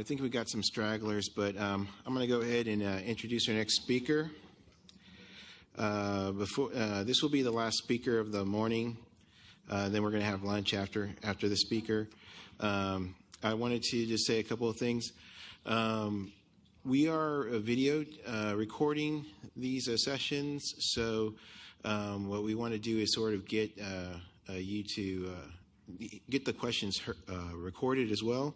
I think we got some stragglers, but I'm going to go ahead and introduce our next speaker. This will be the last speaker of the morning. Then we're going to have lunch after the speaker. I wanted to just say a couple of things. We are video recording these sessions, so what we want to do is sort of get you to get the questions recorded as well.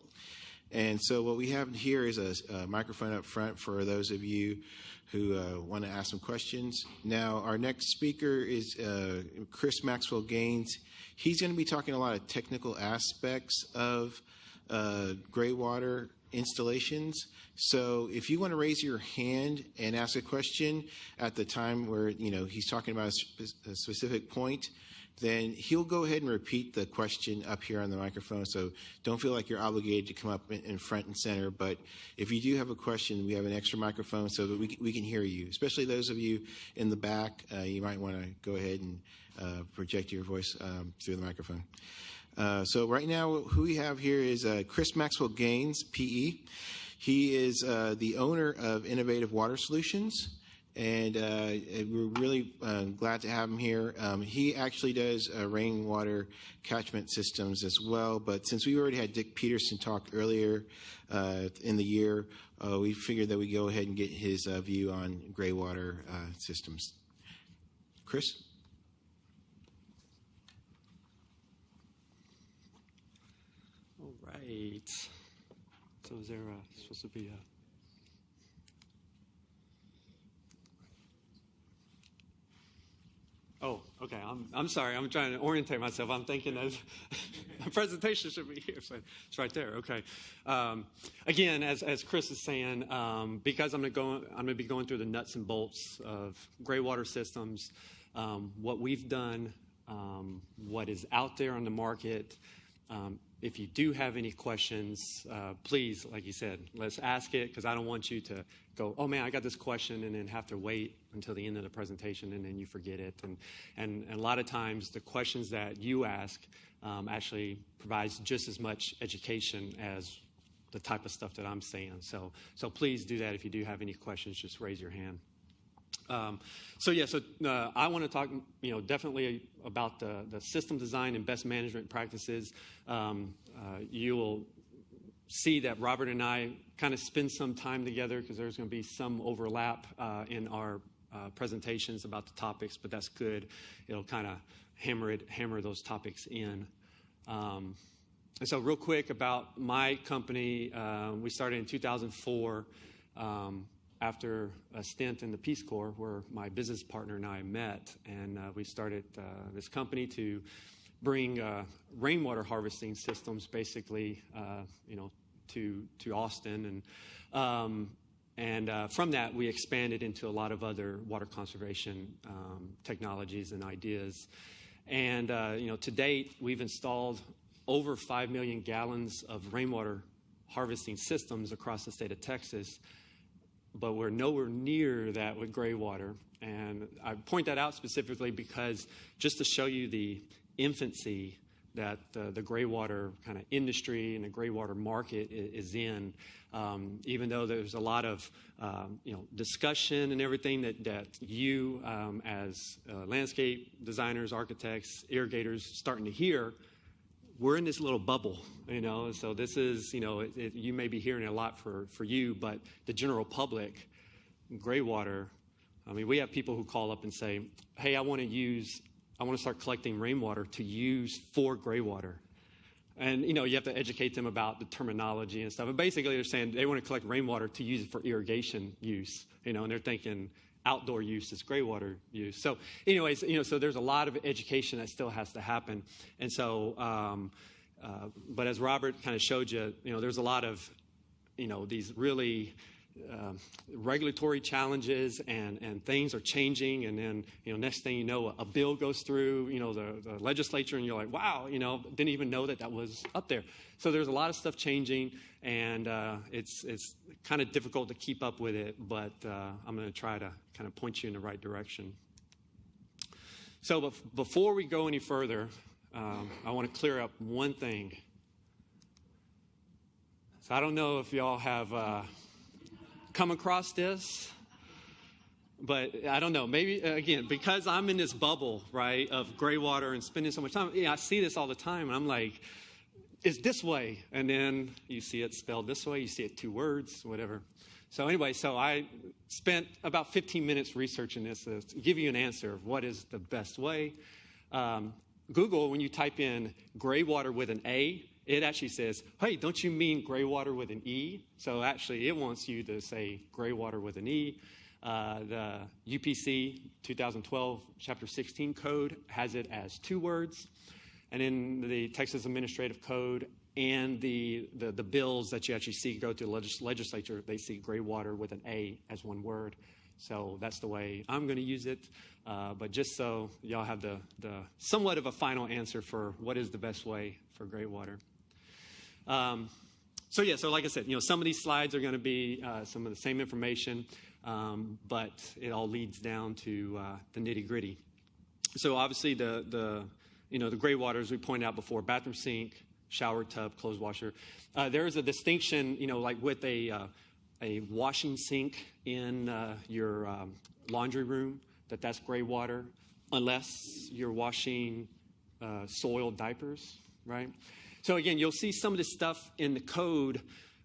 And so what we have here is a microphone up front for those of you who want to ask some questions. Now, our next speaker is Chris Maxwell-Gaines. He's going to be talking a lot of technical aspects of Graywater installations. So if you want to raise your hand and ask a question at the time where he's talking about a specific point, then he'll go ahead and repeat the question up here on the microphone. So don't feel like you're obligated to come up in front and center. But if you do have a question, we have an extra microphone so that we can hear you. Especially those of you in the back, you might want to go ahead and project your voice through the microphone. So right now, who we have here is Chris Maxwell-Gaines, PE. He is the owner of Innovative Water Solutions. And we're really glad to have him here. He actually does rainwater catchment systems as well. But since we already had Dick Peterson talk earlier in the year, we figured that we'd go ahead and get his view on Graywater systems. Chris? All right. So is there supposed to be a... Oh, okay. I'm sorry. I'm trying to orientate myself. I'm thinking of the presentation should be here. So it's right there. Okay. Again, as Chris is saying, because I'm going to be going through the nuts and bolts of Graywater systems, what we've done, what is out there on the market. If you do have any questions, please, like you said, let's ask it, because I don't want you to go, oh, man, I got this question, and then have to wait until the end of the presentation, and then you forget it. And a lot of times the questions that you ask actually provides just as much education as the type of stuff that I'm saying. So please do that. If you do have any questions, just raise your hand. I want to talk, definitely about the system design and best management practices. You will see that Robert and I kind of spend some time together because there's going to be some overlap in our presentations about the topics, but that's good. It'll kind of hammer those topics in. And so real quick about my company, we started in 2004. After a stint in the Peace Corps where my business partner and I met, and we started this company to bring rainwater harvesting systems basically, to Austin. And from that, we expanded into a lot of other water conservation technologies and ideas. And, to date, we've installed over 5 million gallons of rainwater harvesting systems across the state of Texas. But we're nowhere near that with Graywater. And I point that out specifically because just to show you the infancy that the Graywater kind of industry and the Graywater market is in, even though there's a lot of discussion and everything that you as landscape designers, architects, irrigators starting to hear, we're in this little bubble, so this is, you may be hearing a lot for you, but the general public, Graywater, we have people who call up and say, hey, I want to start collecting rainwater to use for Graywater. And, you have to educate them about the terminology and stuff. And basically they're saying they want to collect rainwater to use it for irrigation use, and they're thinking outdoor use is Graywater use. So anyways, so there's a lot of education that still has to happen. And so, but as Robert kind of showed you, there's a lot of, these really regulatory challenges and things are changing. And then, next thing you know, a bill goes through, the legislature, and you're like, wow, didn't even know that was up there. So there's a lot of stuff changing, and it's kind of difficult to keep up with it, but I'm going to try to kind of point you in the right direction. So before we go any further, I want to clear up one thing. So I don't know if y'all have come across this, but I don't know. Maybe, again, because I'm in this bubble, right, of Graywater and spending so much time, I see this all the time, and I'm like, it's this way. And then you see it spelled this way. You see it 2 words, whatever. So anyway, so I spent about 15 minutes researching this to give you an answer of what is the best way. Google, when you type in Graywater with an A, it actually says, hey, don't you mean Graywater with an E? So actually, it wants you to say Graywater with an E. The UPC 2012 Chapter 16 code has it as 2 words. And in the Texas Administrative Code and the bills that you actually see go to the legislature, they see Graywater with an A as 1 word. So that's the way I'm going to use it. But just so y'all have the somewhat of a final answer for what is the best way for Graywater. So like I said, some of these slides are going to be some of the same information, but it all leads down to the nitty gritty. So obviously the Graywater, as we pointed out before, bathroom sink, shower tub, clothes washer. There is a distinction, like with a washing sink in your laundry room, that's Graywater, unless you're washing soiled diapers, right? So again, you'll see some of this stuff in the code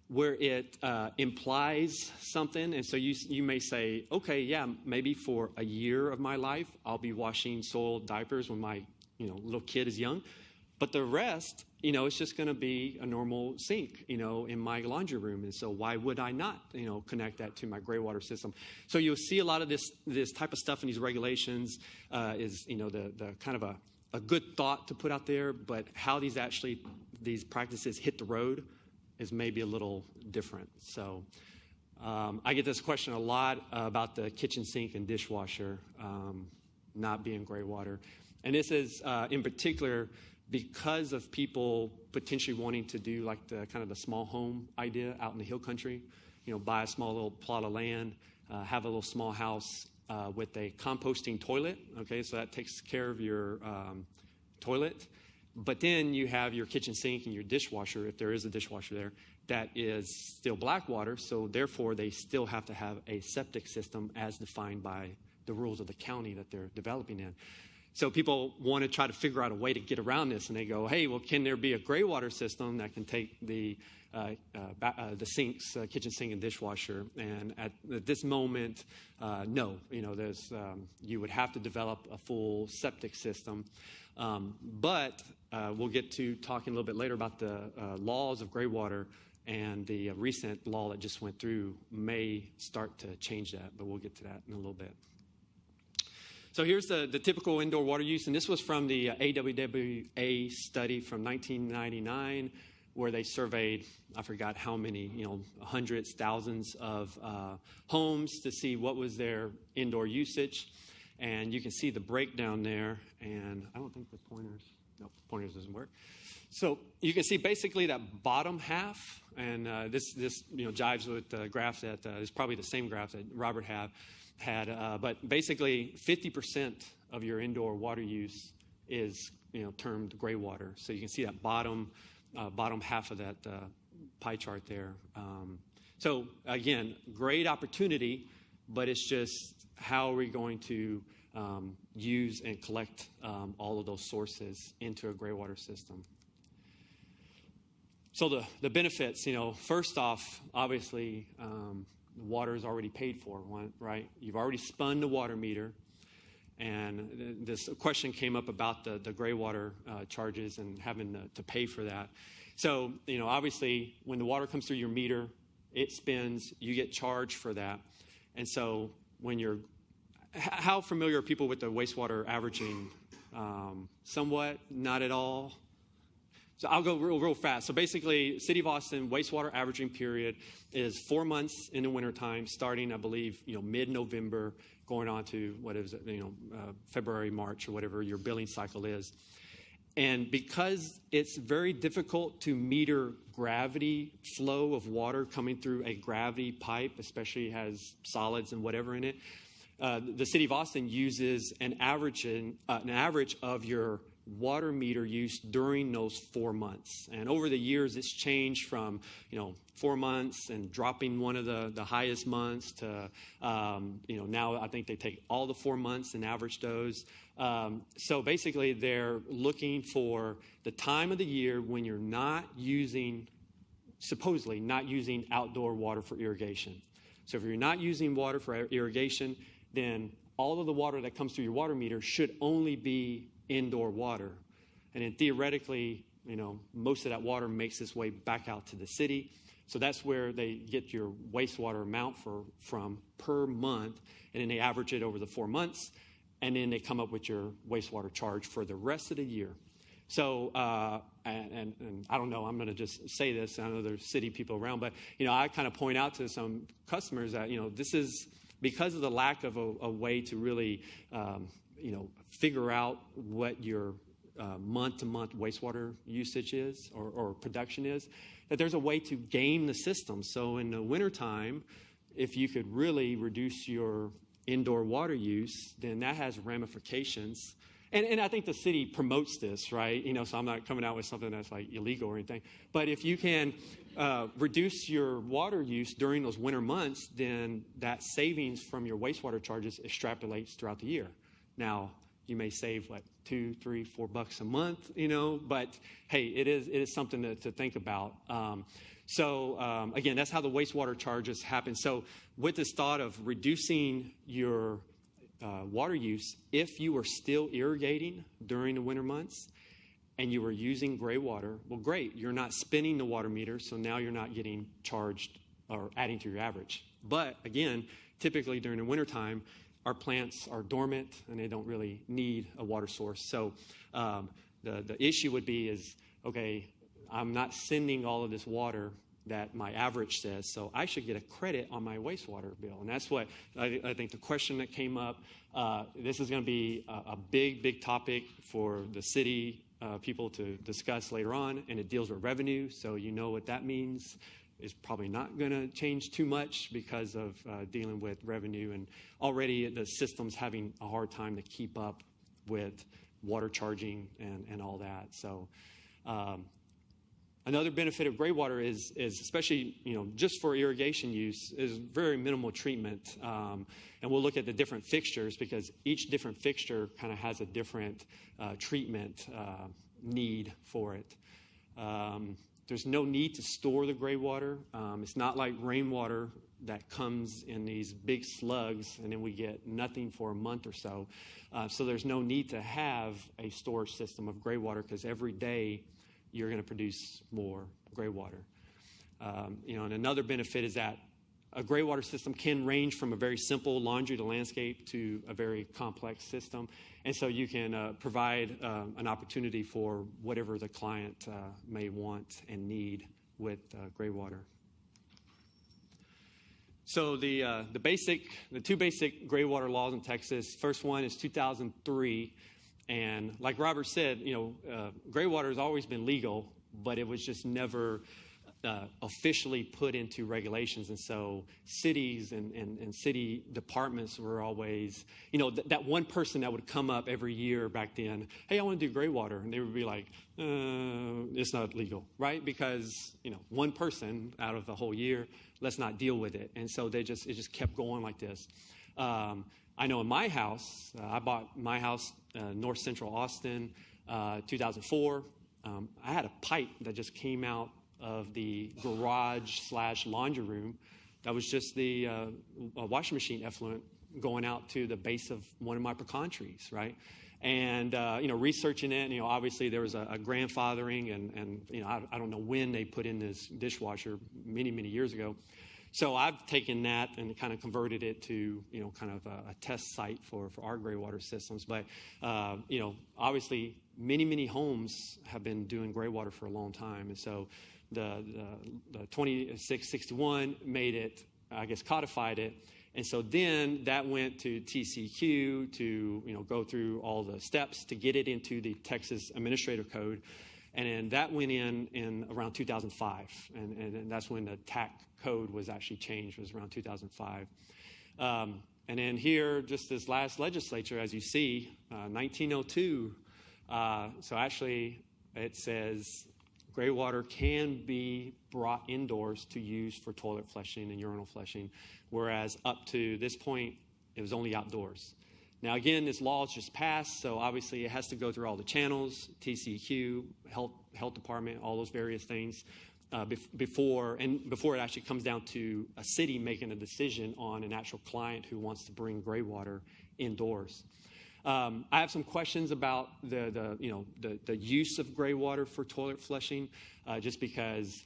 where it implies something. And so you may say, okay, yeah, maybe for a year of my life, I'll be washing soiled diapers when my little kid is young. But the rest, it's just going to be a normal sink, in my laundry room. And so why would I not, connect that to my Graywater system? So you'll see a lot of this type of stuff in these regulations is, the kind of a good thought to put out there, but how these practices hit the road is maybe a little different. So I get this question a lot about the kitchen sink and dishwasher not being Graywater. And this is in particular because of people potentially wanting to do like the kind of the small home idea out in the hill country, buy a small little plot of land, have a little small house with a composting toilet. Okay, so that takes care of your toilet. But then you have your kitchen sink and your dishwasher, if there is a dishwasher there, that is still black water. So therefore, they still have to have a septic system as defined by the rules of the county that they're developing in. So people want to try to figure out a way to get around this, and they go, hey, well, can there be a Graywater system that can take the sinks, kitchen sink and dishwasher? And at this moment, no. You would have to develop a full septic system. But we'll get to talking a little bit later about the laws of Graywater, and the recent law that just went through may start to change that, but we'll get to that in a little bit. So here's the typical indoor water use, and this was from the AWWA study from 1999, where they surveyed, I forgot how many, hundreds, thousands of homes to see what was their indoor usage. And you can see the breakdown there, and I don't think the pointers doesn't work. So you can see basically that bottom half, and this jives with the graph that is probably the same graph that Robert had. But basically 50% of your indoor water use is termed Graywater. So you can see that bottom half of that pie chart there. So again, great opportunity, but it's just how are we going to use and collect all of those sources into a Graywater system. So the benefits, first off, obviously, water is already paid for, right? You've already spun the water meter. And this question came up about the Graywater charges and having to pay for that. So, obviously, when the water comes through your meter, it spins, you get charged for that. And so how familiar are people with the wastewater averaging? Somewhat, not at all. So I'll go real fast. So basically, City of Austin wastewater averaging period is 4 months in the wintertime, starting, I believe, mid-November, going on to, February, March, or whatever your billing cycle is. And because it's very difficult to meter gravity flow of water coming through a gravity pipe, especially has solids and whatever in it, the City of Austin uses an average of your water meter use during those 4 months. And over the years, it's changed from, 4 months and dropping one of the highest months to, now I think they take all the 4 months and average those. So basically, they're looking for the time of the year when you're supposedly not using outdoor water for irrigation. So if you're not using water for irrigation, then all of the water that comes through your water meter should only be indoor water. And then theoretically, most of that water makes its way back out to the city. So that's where they get your wastewater amount from per month, and then they average it over the 4 months, and then they come up with your wastewater charge for the rest of the year. So, and I don't know, I'm going to just say this. I know there's city people around, but, I kind of point out to some customers that, this is because of the lack of a way to really, figure out what your month-to-month wastewater usage is or production is, that there's a way to game the system. So in the wintertime, if you could really reduce your indoor water use, then that has ramifications. And I think the city promotes this, right? So I'm not coming out with something that's like illegal or anything. But if you can reduce your water use during those winter months, then that savings from your wastewater charges extrapolates throughout the year. Now, you may save, $2, $3, $4 a month, but hey, it is something to think about. Again, that's how the wastewater charges happen. So with this thought of reducing your water use, if you were still irrigating during the winter months and you were using gray water, well, great. You're not spinning the water meter, so now you're not getting charged or adding to your average. But again, typically during the wintertime, our plants are dormant and they don't really need a water source. So the issue would be is, okay, I'm not sending all of this water that my average says, so I should get a credit on my wastewater bill. And that's what I think the question that came up. This is going to be a big topic for the city people to discuss later on, and it deals with revenue, so you know what that means. Is probably not going to change too much because of dealing with revenue, and already the system's having a hard time to keep up with water charging and all that. So another benefit of gray water is especially, just for irrigation use, is very minimal treatment. And we'll look at the different fixtures because each different fixture kind of has a different treatment need for it. There's no need to store the gray water. It's not like rainwater that comes in these big slugs and then we get nothing for a month or so. So there's no need to have a storage system of gray water because every day you're going to produce more gray water. And another benefit is that a gray water system can range from a very simple laundry to landscape to a very complex system. And so you can provide an opportunity for whatever the client may want and need with gray water. So the two basic gray water laws in Texas. First one is 2003. And like Robert said, gray water has always been legal, but it was just never officially put into regulations. And so cities and city departments were always, that one person that would come up every year back then, hey, I want to do gray water. And they would be like, it's not legal, right? Because, one person out of the whole year, let's not deal with it. And so it just kept going like this. I know in my house, I bought my house, North Central Austin, 2004. I had a pipe that just came out of the garage/laundry room that was just the washing machine effluent going out to the base of one of my pecan trees, right? And, researching it, obviously there was a grandfathering and I don't know when they put in this dishwasher many, many years ago. So I've taken that and kind of converted it to, kind of a test site for our gray water systems. But, obviously many, many homes have been doing gray water for a long time. And so the 2661 made it, I guess, codified it. And so then that went to TCQ to, go through all the steps to get it into the Texas Administrative Code. And then that went in around 2005. And that's when the TAC code was actually changed, was around 2005. And then here, just this last legislature, as you see, 1902, So actually, it says Graywater can be brought indoors to use for toilet flushing and urinal flushing, whereas up to this point, it was only outdoors. Now, again, this law is just passed, so obviously it has to go through all the channels, TCEQ, health department, all those various things, before it actually comes down to a city making a decision on an actual client who wants to bring Graywater indoors. I have some questions about the use of Graywater for toilet flushing, just because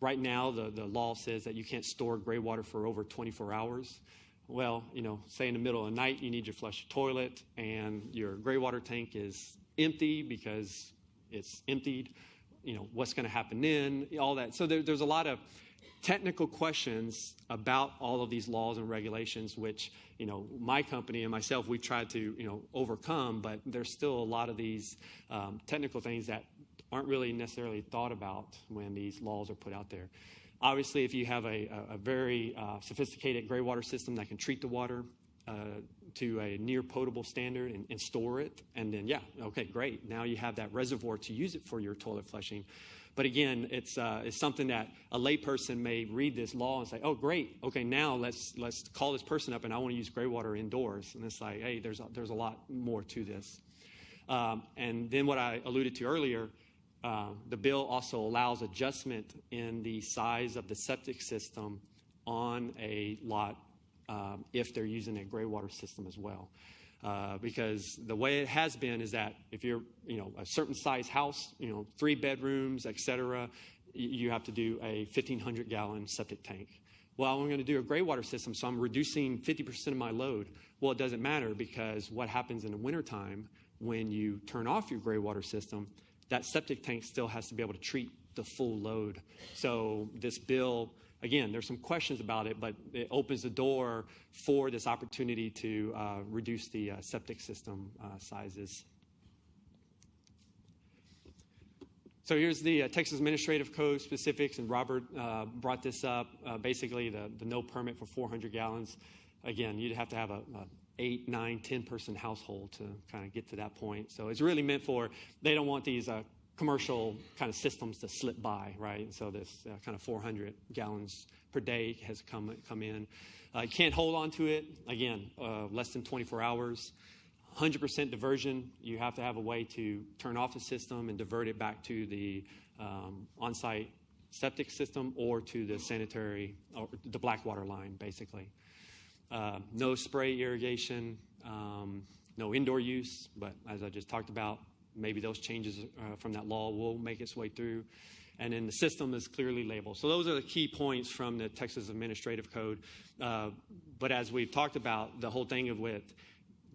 right now the law says that you can't store Graywater for over 24 hours. Well, say in the middle of the night you need to flush your toilet and your Graywater tank is empty because it's emptied. What's going to happen then? All that. So there's a lot of technical questions about all of these laws and regulations, which my company and myself, we've tried to overcome, but there's still a lot of these technical things that aren't really necessarily thought about when these laws are put out there. Obviously, if you have a very sophisticated Graywater system that can treat the water to a near potable standard and store it, and then, yeah, okay, great. Now you have that reservoir to use it for your toilet flushing. But again, it's something that a layperson may read this law and say, oh, great, okay, now let's call this person up and I want to use Graywater indoors. And it's like, hey, there's a lot more to this. And then what I alluded to earlier, the bill also allows adjustment in the size of the septic system on a lot if they're using a Graywater system as well. Because the way it has been is that if you're, a certain size house, 3 bedrooms, et cetera, you have to do a 1,500-gallon septic tank. Well, I'm going to do a Graywater system, so I'm reducing 50% of my load. Well, it doesn't matter, because what happens in the wintertime when you turn off your Graywater system, that septic tank still has to be able to treat the full load. So this bill, again, there's some questions about it, but it opens the door for this opportunity to reduce the septic system sizes. So here's the Texas Administrative Code specifics, and Robert brought this up. Basically, the no permit for 400 gallons. Again, you'd have to have a 8, 9, 10-person household to kind of get to that point. So it's really meant for, they don't want these commercial kind of systems to slip by, right? And so this kind of 400 gallons per day has come in. You can't hold on to it. Again, less than 24 hours. 100% diversion. You have to have a way to turn off the system and divert it back to the on-site septic system or to the sanitary, or the black water line, basically. No spray irrigation, no indoor use, but as I just talked about, maybe those changes from that law will make its way through. And then the system is clearly labeled. So those are the key points from the Texas Administrative Code. But as we've talked about, the whole thing of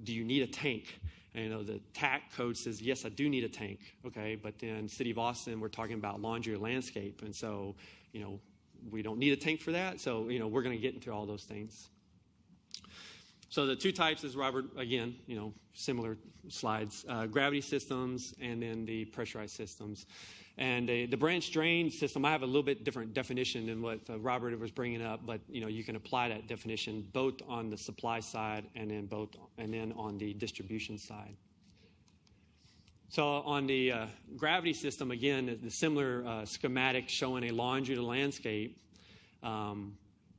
do you need a tank? And, the TAC code says, yes, I do need a tank. Okay, but then City of Austin, we're talking about laundry or landscape. And so, we don't need a tank for that. So, we're going to get into all those things. So the 2 types is, Robert, again, similar slides, gravity systems and then the pressurized systems. And the branch drain system, I have a little bit different definition than what Robert was bringing up, but you can apply that definition both on the supply side and then on the distribution side. So on the gravity system, again, the similar schematic showing a laundry to landscape, and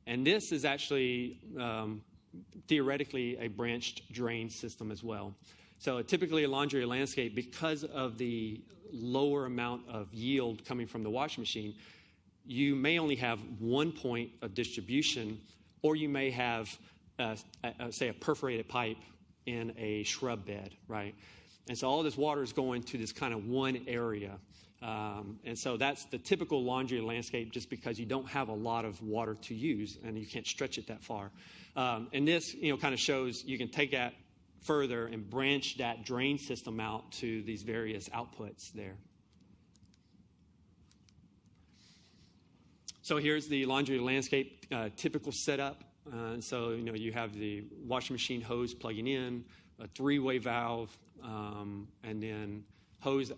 this is actually theoretically a branched drain system as well. So typically a laundry or landscape, because of the lower amount of yield coming from the washing machine, you may only have one point of distribution, or you may have, say, a perforated pipe in a shrub bed, right? And so all this water is going to this kind of one area. And so that's the typical laundry or landscape, just because you don't have a lot of water to use and you can't stretch it that far. And this, kind of shows you can take that further and branch that drain system out to these various outputs there. So here's the laundry landscape typical setup. So, you have the washing machine hose plugging in, a 3-way valve, and then hose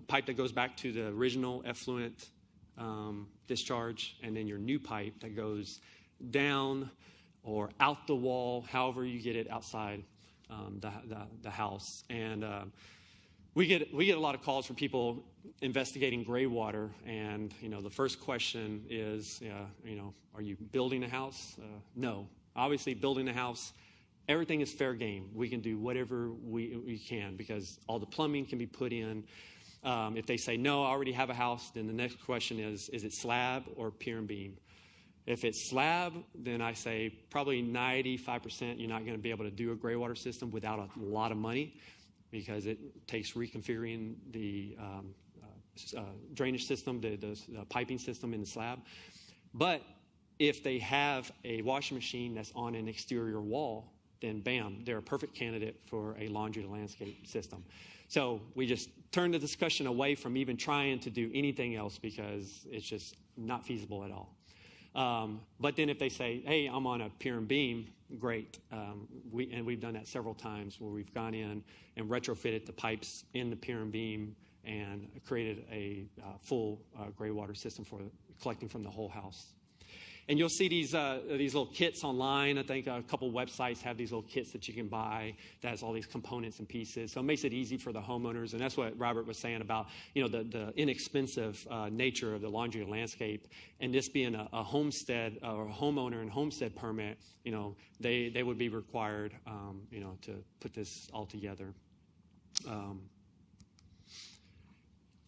pipe that goes back to the original effluent discharge, and then your new pipe that goes down or out the wall, however you get it outside the house. And We get a lot of calls from people investigating Graywater, and the first question is, are you building a house? No. Obviously, building a house, everything is fair game. We can do whatever we can because all the plumbing can be put in. If they say, no, I already have a house, then the next question is it slab or pier and beam? If it's slab, then I say probably 95% you're not going to be able to do a Graywater system without a lot of money because it takes reconfiguring the drainage system, the piping system in the slab. But if they have a washing machine that's on an exterior wall, then bam, they're a perfect candidate for a laundry to landscape system. So we just turn the discussion away from even trying to do anything else because it's just not feasible at all. But then if they say, hey, I'm on a pier and beam, great. We've done that several times where we've gone in and retrofitted the pipes in the pier and beam and created a full Graywater system for collecting from the whole house. And you'll see these little kits online. I think a couple websites have these little kits that you can buy that has all these components and pieces. So it makes it easy for the homeowners. And that's what Robert was saying about, the inexpensive nature of the laundry and landscape. And this being a homestead or a homeowner and homestead permit, they would be required, to put this all together.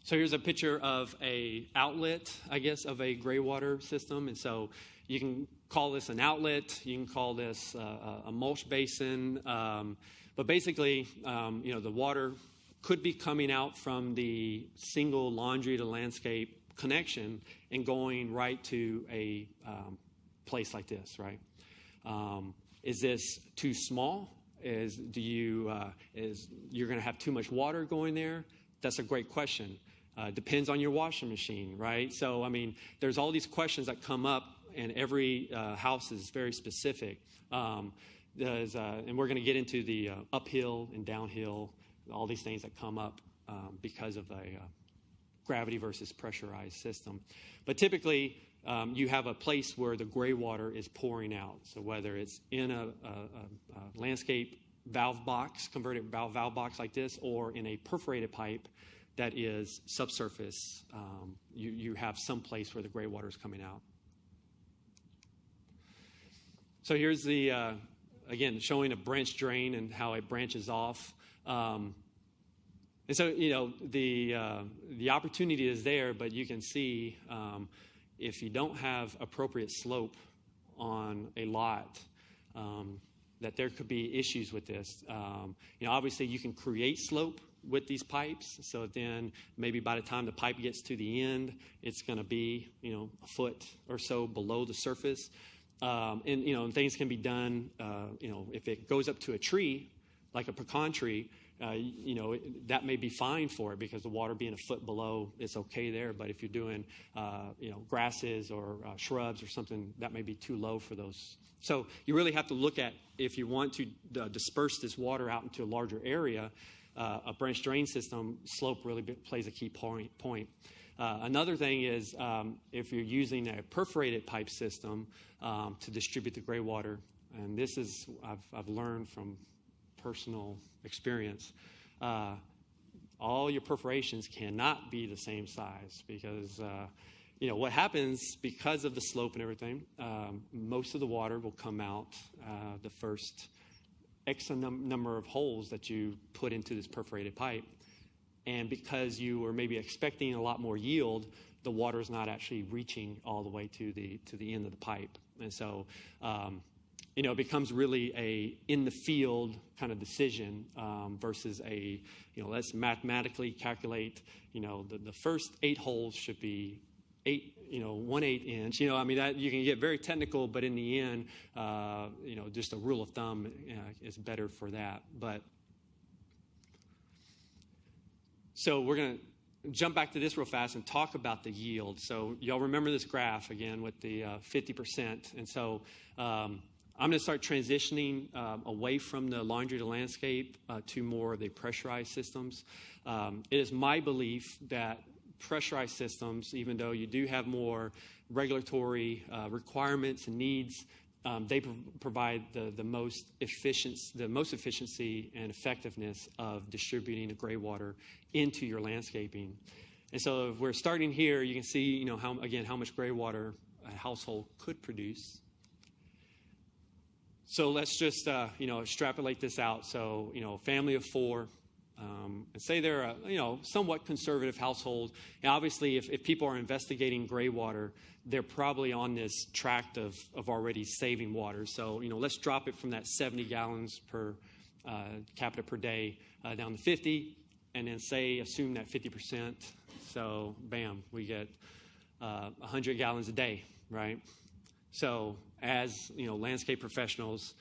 So here's a picture of a outlet, I guess, of a Graywater system. And so you can call this an outlet. You can call this a mulch basin. But basically, the water could be coming out from the single laundry to landscape connection and going right to a place like this, right? Is this too small? You're going to have too much water going there? That's a great question. Depends on your washing machine, right? So, there's all these questions that come up, and every house is very specific. And we're going to get into the uphill and downhill, all these things that come up because of a gravity versus pressurized system. But typically, you have a place where the Graywater is pouring out. So whether it's in a landscape valve box, converted valve box like this, or in a perforated pipe that is subsurface, you have some place where the Graywater is coming out. So here's the, again, showing a branch drain and how it branches off. And so, the opportunity is there, but you can see if you don't have appropriate slope on a lot, that there could be issues with this. Obviously you can create slope with these pipes, so then maybe by the time the pipe gets to the end, it's going to be, a foot or so below the surface. And things can be done, if it goes up to a tree, like a pecan tree, that may be fine for it because the water being a foot below, it's okay there. But if you're doing, grasses or shrubs or something, that may be too low for those. So you really have to look at, if you want to disperse this water out into a larger area, a branch drain system, slope really plays a key point. Another thing is if you're using a perforated pipe system to distribute the Graywater, and this is I've learned from personal experience, all your perforations cannot be the same size because what happens because of the slope and everything, most of the water will come out the first X number of holes that you put into this perforated pipe. And because you were maybe expecting a lot more yield, the water is not actually reaching all the way to the end of the pipe. And so, it becomes really a in the field kind of decision versus a, let's mathematically calculate, the first 8 holes should be 1/8 inch. That you can get very technical, but in the end, just a rule of thumb is better for that. But so we're going to jump back to this real fast and talk about the yield. So y'all remember this graph again with the 50%. And so I'm going to start transitioning away from the laundry to landscape to more of the pressurized systems. It is my belief that pressurized systems, even though you do have more regulatory requirements and needs, they provide the most efficiency and effectiveness of distributing the gray water into your landscaping. And so if we're starting here, you can see, how much gray water a household could produce. So let's just, extrapolate this out. So, a family of 4, and say they're a, somewhat conservative household. And obviously, if people are investigating gray water, they're probably on this tract of already saving water. So, let's drop it from that 70 gallons per capita per day down to 50, and then assume that 50%. So, bam, we get 100 gallons a day, right? So, as landscape professionals,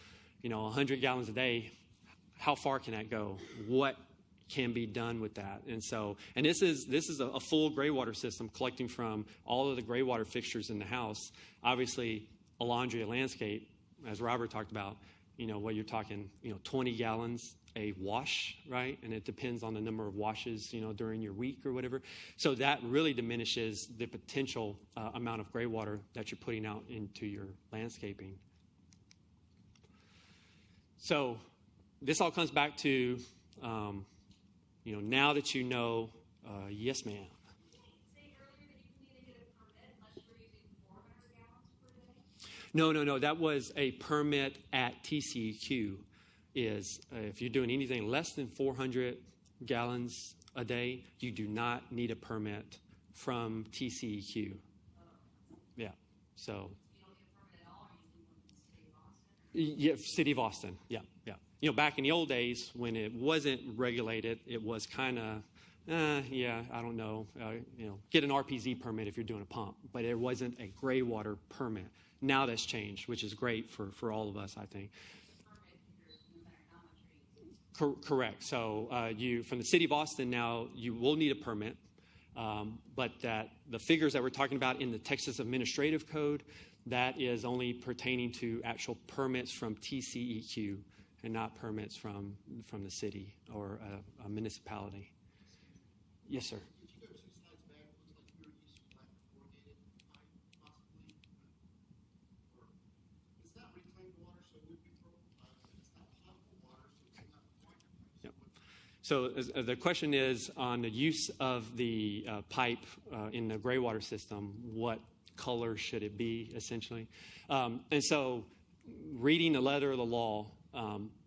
100 gallons a day, how far can that go? What can be done with that? And this is a full gray water system collecting from all of the gray water fixtures in the house. Obviously, a laundry, a landscape, as Robert talked about, what you're talking, 20 gallons a wash, right? And it depends on the number of washes, during your week or whatever. So that really diminishes the potential amount of gray water that you're putting out into your landscaping. So this all comes back to, now that you know, yes, ma'am. No. That was a permit at TCEQ. If you're doing anything less than 400 gallons a day, you do not need a permit from TCEQ. Yeah. So. Yeah, City of Austin. Yeah. Back in the old days when it wasn't regulated, it was kind of, I don't know, get an RPZ permit if you're doing a pump, but it wasn't a gray water permit. Now that's changed, which is great for all of us, I think. Correct. So from the City of Austin now, you will need a permit, but that the figures that we're talking about in the Texas Administrative Code, that is only pertaining to actual permits from TCEQ and not permits from the city or a municipality. Yes, sir. Could you go 2 slides back? It looks like you're using black corrugated pipe, possibly. Or it's not reclaimed water, so it would be purple. It's not potable water, so it's not quite. So the question is on the use of the pipe in the gray water system, what color should it be, essentially? And so reading the letter of the law,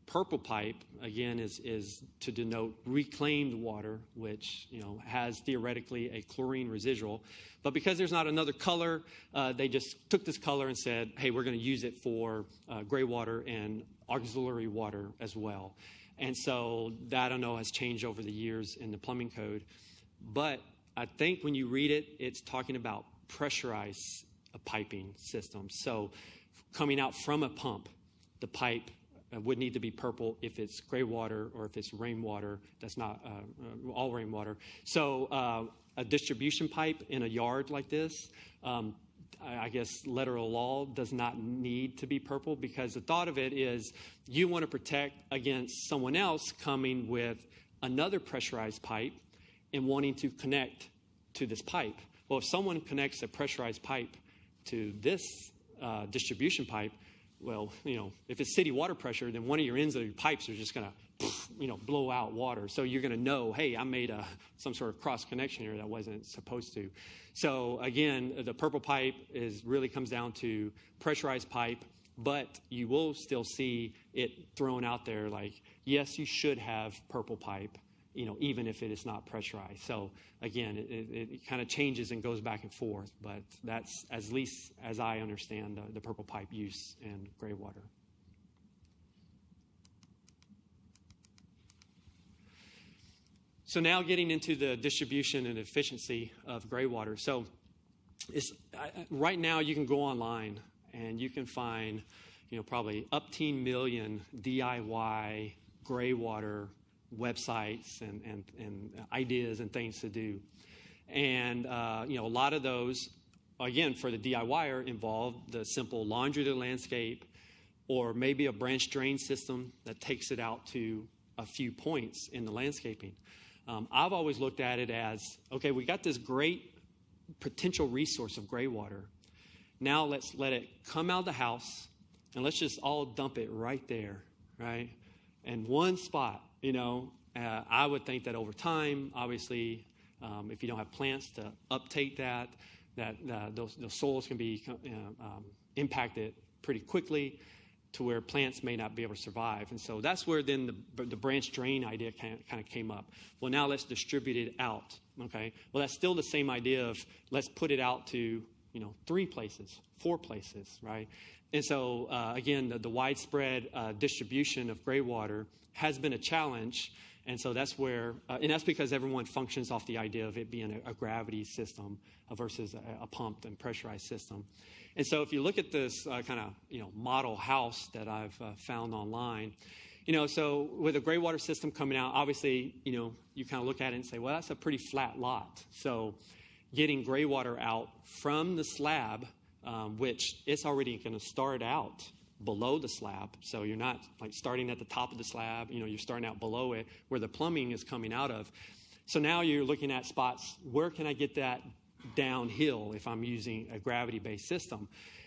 purple pipe, again, is to denote reclaimed water, which, has theoretically a chlorine residual. But because there's not another color, they just took this color and said, hey, we're going to use it for gray water and auxiliary water as well. And so that, I know, has changed over the years in the plumbing code. But I think when you read it, it's talking about pressurized piping systems. So coming out from a pump, the pipe would need to be purple if it's gray water or if it's rainwater. That's not all rainwater. So a distribution pipe in a yard like this, I guess letter of law does not need to be purple, because the thought of it is you want to protect against someone else coming with another pressurized pipe and wanting to connect to this pipe. Well, if someone connects a pressurized pipe to this distribution pipe, well, if it's city water pressure, then one of your ends of your pipes are just going to, blow out water. So you're going to know, hey, I made some sort of cross connection here that wasn't supposed to. So again, the purple pipe really comes down to pressurized pipe, but you will still see it thrown out there like, yes, you should have purple pipe, even if it is not pressurized. So again, it kind of changes and goes back and forth, but that's at least as I understand the purple pipe use in gray water. So now getting into the distribution and efficiency of gray water. So right now you can go online and you can find, probably up to 10 million DIY gray water websites and ideas and things to do. And, a lot of those, again, for the DIYer involve the simple laundry to landscape, or maybe a branch drain system that takes it out to a few points in the landscaping. I've always looked at it as, okay, we got this great potential resource of gray water. Now let's let it come out of the house and let's just all dump it right there, right? And one spot, I would think that over time, obviously, if you don't have plants to uptake that those soils can be impacted pretty quickly to where plants may not be able to survive. And so that's where then the branch drain idea kind of came up. Well, now let's distribute it out, okay? Well, that's still the same idea of let's put it out to, 3 places, 4 places, right? And so, again, the widespread distribution of Graywater has been a challenge. And so that's where, and that's because everyone functions off the idea of it being a gravity system versus a pumped and pressurized system. And so if you look at this kind of, model house that I've found online, so with a Graywater system coming out, obviously, you kind of look at it and say, well, that's a pretty flat lot. So getting Graywater out from the slab, which it's already going to start out below the slab. So you're not like starting at the top of the slab, you're starting out below it where the plumbing is coming out of. So now you're looking at spots, where can I get that downhill if I'm using a gravity-based system?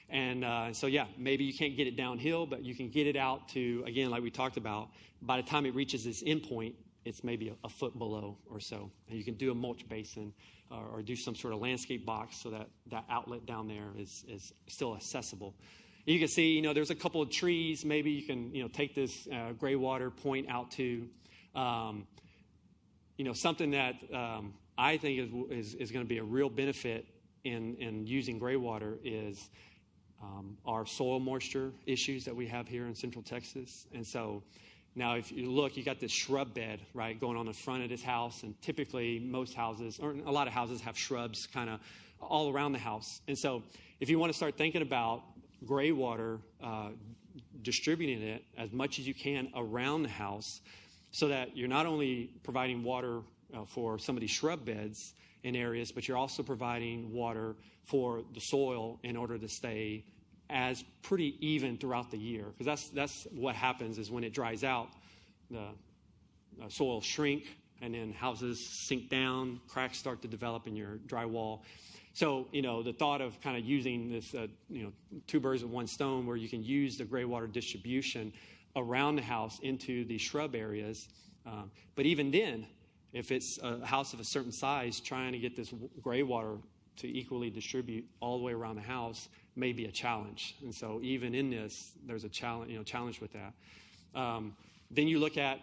And so, yeah, maybe you can't get it downhill, but you can get it out to, again, like we talked about, by the time it reaches its endpoint, it's maybe a foot below or so. And you can do a mulch basin or do some sort of landscape box so that that outlet down there is still accessible. You can see, there's a couple of trees. Maybe you can, take this Graywater point out to, something that I think is going to be a real benefit in using Graywater is our soil moisture issues that we have here in Central Texas. And so now if you look, you got this shrub bed, right, going on the front of this house. And typically most houses, or a lot of houses, have shrubs kind of all around the house. And so if you want to start thinking about Graywater, distributing it as much as you can around the house so that you're not only providing water for some of these shrub beds in areas, but you're also providing water for the soil in order to stay as pretty even throughout the year. Because that's what happens is when it dries out, the soil shrink and then houses sink down, cracks start to develop in your drywall. So, the thought of kind of using this, 2 birds with 1 stone where you can use the Graywater distribution around the house into the shrub areas. But even then, if it's a house of a certain size, trying to get this Graywater to equally distribute all the way around the house may be a challenge. And so even in this, there's a challenge with that. Then you look at,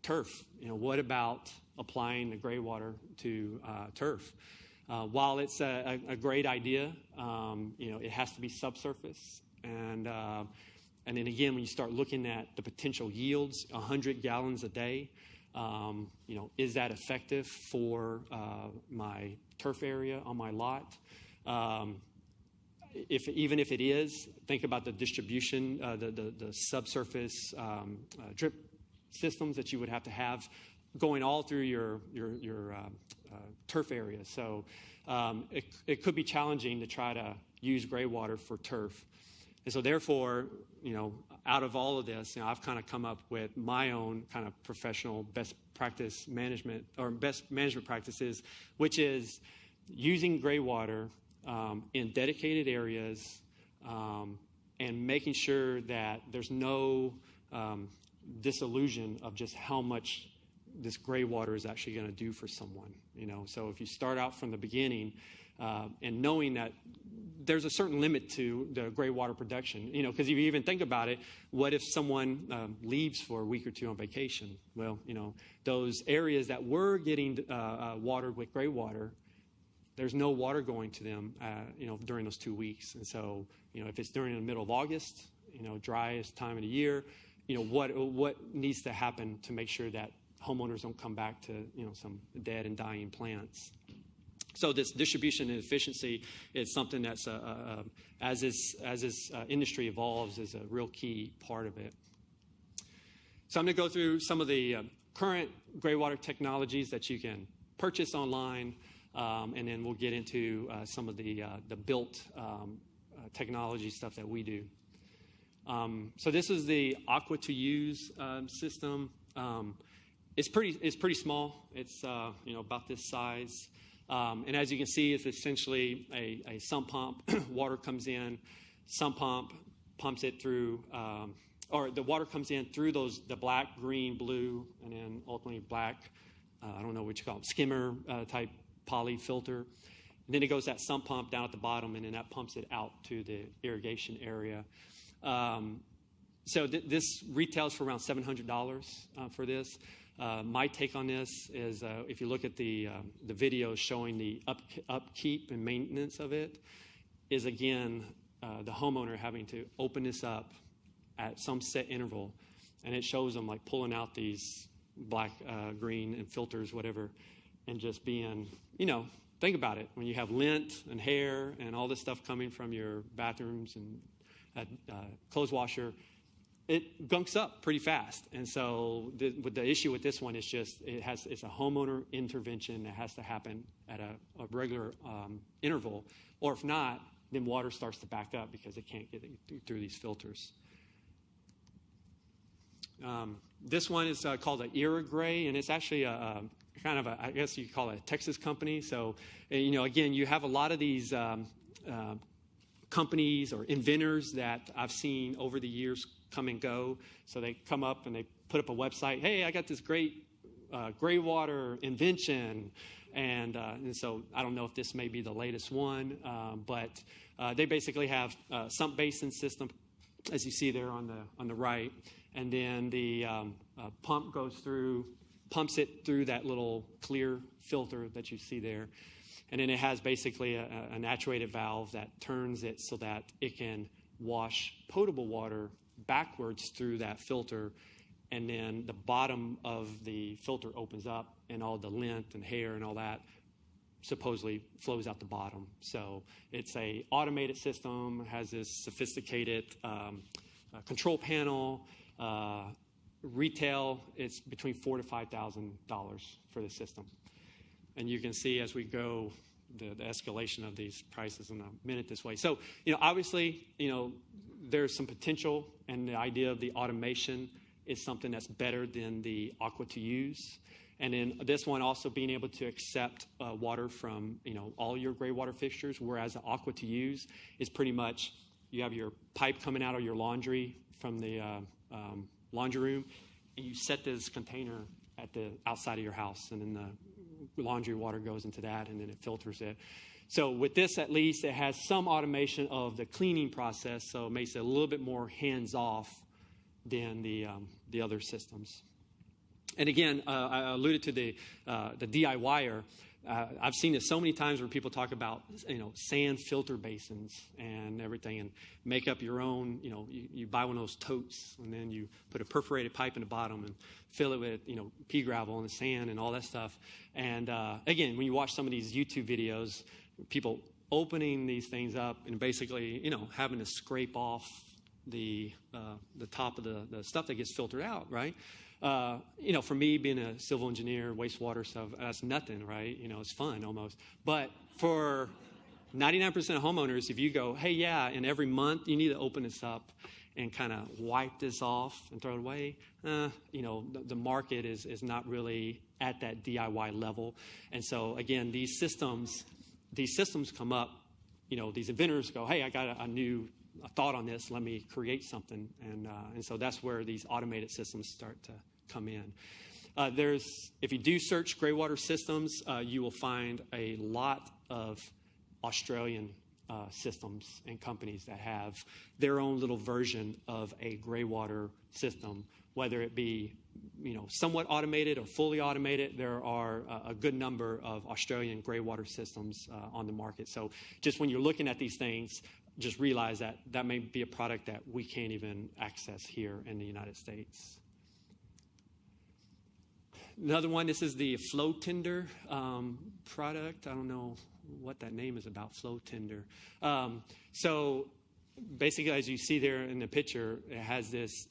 turf. What about applying the Graywater to turf? While it's a great idea, it has to be subsurface. And then again, when you start looking at the potential yields, 100 gallons a day, is that effective for my turf area on my lot? Even if it is, think about the distribution, the subsurface drip systems that you would have to have going all through your turf area. So it could be challenging to try to use Graywater for turf. And so therefore, out of all of this, I've kind of come up with my own kind of professional best practice management or best management practices, which is using Graywater in dedicated areas and making sure that there's no disillusion of just how much this Graywater is actually going to do for someone. So if you start out from the beginning and knowing that there's a certain limit to the Graywater production, because if you even think about it, what if someone leaves for a week or 2 on vacation? Well, those areas that were getting watered with Graywater, there's no water going to them, during those 2 weeks. And so, if it's during the middle of August, driest time of the year, what needs to happen to make sure that homeowners don't come back to, some dead and dying plants. So this distribution and efficiency is something that's, as this industry evolves, is a real key part of it. So I'm going to go through some of the current Graywater technologies that you can purchase online, and then we'll get into some of the built technology stuff that we do. So this is the Aqua to Use system. It's pretty small. It's about this size. And as you can see, it's essentially a sump pump. Water comes in, sump pump, pumps it through, or the water comes in through the black, green, blue, and then ultimately black, I don't know what you call them, skimmer type poly filter. And then it goes that sump pump down at the bottom, and then that pumps it out to the irrigation area. So this retails for around $700 for this. My take on this is if you look at the videos showing the upkeep and maintenance of it, is again the homeowner having to open this up at some set interval, and it shows them like pulling out these black, green, and filters, whatever, and just being, think about it. When you have lint and hair and all this stuff coming from your bathrooms and clothes washer, it gunks up pretty fast. And so the issue with this one is just it's a homeowner intervention that has to happen at a regular interval, or if not, then water starts to back up because it can't get through these filters. This one is called an Irrigation, and it's actually a kind of I guess you could call it a Texas company. So, again, you have a lot of these companies or inventors that I've seen over the years come and go. So they come up and they put up a website. Hey, I got this great Graywater invention. And so I don't know if this may be the latest one, but they basically have a sump basin system, as you see there on the right. And then the pump pumps it through that little clear filter that you see there. And then it has basically an actuated valve that turns it so that it can wash potable water backwards through that filter. And then the bottom of the filter opens up, and all the lint and hair and all that supposedly flows out the bottom. So it's a automated system, has this sophisticated control panel. Retail, it's between $4,000 to $5,000 for the system. And you can see as we go the escalation of these prices in a minute this way. So, obviously, there's some potential, and the idea of the automation is something that's better than the aqua to use. And then this one also being able to accept water from, all your gray water fixtures, whereas the aqua to use is pretty much you have your pipe coming out of your laundry from the laundry room, and you set this container at the outside of your house, and then the laundry water goes into that, and then it filters it. So with this, at least, it has some automation of the cleaning process, so it makes it a little bit more hands-off than the other systems. And again, I alluded to the DIYer. I've seen this so many times where people talk about, sand filter basins and everything, and make up your own. You buy one of those totes, and then you put a perforated pipe in the bottom and fill it with, pea gravel and sand and all that stuff. And again, when you watch some of these YouTube videos, people opening these things up and basically, having to scrape off the top of the stuff that gets filtered out, right? For me, being a civil engineer, wastewater stuff, that's nothing, right? It's fun almost. But for 99% of homeowners, if you go, hey, yeah, and every month you need to open this up and kind of wipe this off and throw it away, the market is not really at that DIY level. And so, again, these systems come up, these inventors go, hey, I got a thought on this, let me create something. And so that's where these automated systems start to come in. If you do search Graywater systems, you will find a lot of Australian systems and companies that have their own little version of a Graywater system, whether it be somewhat automated or fully automated. There are a good number of Australian Graywater systems on the market. So just when you're looking at these things, just realize that may be a product that we can't even access here in the United States. Another one, this is the Flow Tender product. I don't know what that name is about, Flow Tender. So basically, as you see there in the picture, it has this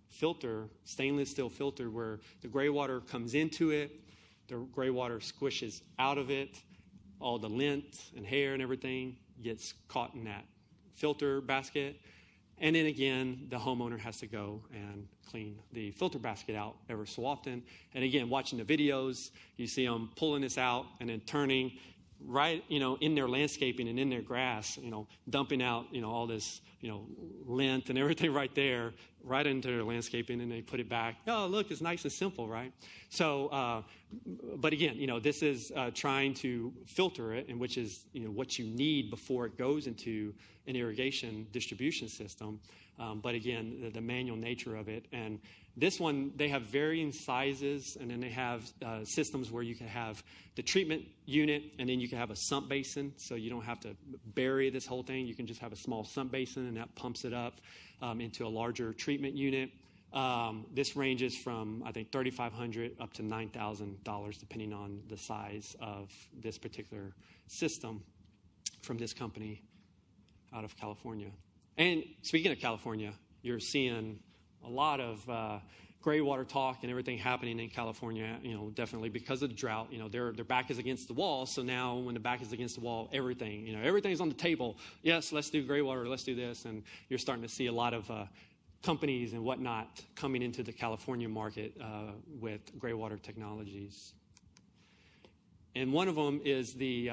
filter, stainless steel filter, where the gray water comes into it, the gray water squishes out of it, all the lint and hair and everything gets caught in that filter basket. And then again, the homeowner has to go and clean the filter basket out ever so often. And again, watching the videos, you see them pulling this out and then turning. right, in their landscaping and in their grass, dumping out, all this, lint and everything right there, right into their landscaping, and they put it back. Oh, look, it's nice and simple, right? So, but again, this is trying to filter it, and which is, what you need before it goes into an irrigation distribution system. But again, the manual nature of it. And this one, they have varying sizes, and then they have systems where you can have the treatment unit, and then you can have a sump basin, so you don't have to bury this whole thing. You can just have a small sump basin, and that pumps it up into a larger treatment unit. This ranges from, I think, $3,500 up to $9,000, depending on the size of this particular system from this company out of California. And speaking of California, you're seeing a lot of Graywater talk and everything happening in California, definitely because of the drought. Their back is against the wall. So now when the back is against the wall, everything's on the table. Yes, let's do Graywater, let's do this. And you're starting to see a lot of companies and whatnot coming into the California market with Graywater technologies. And one of them is the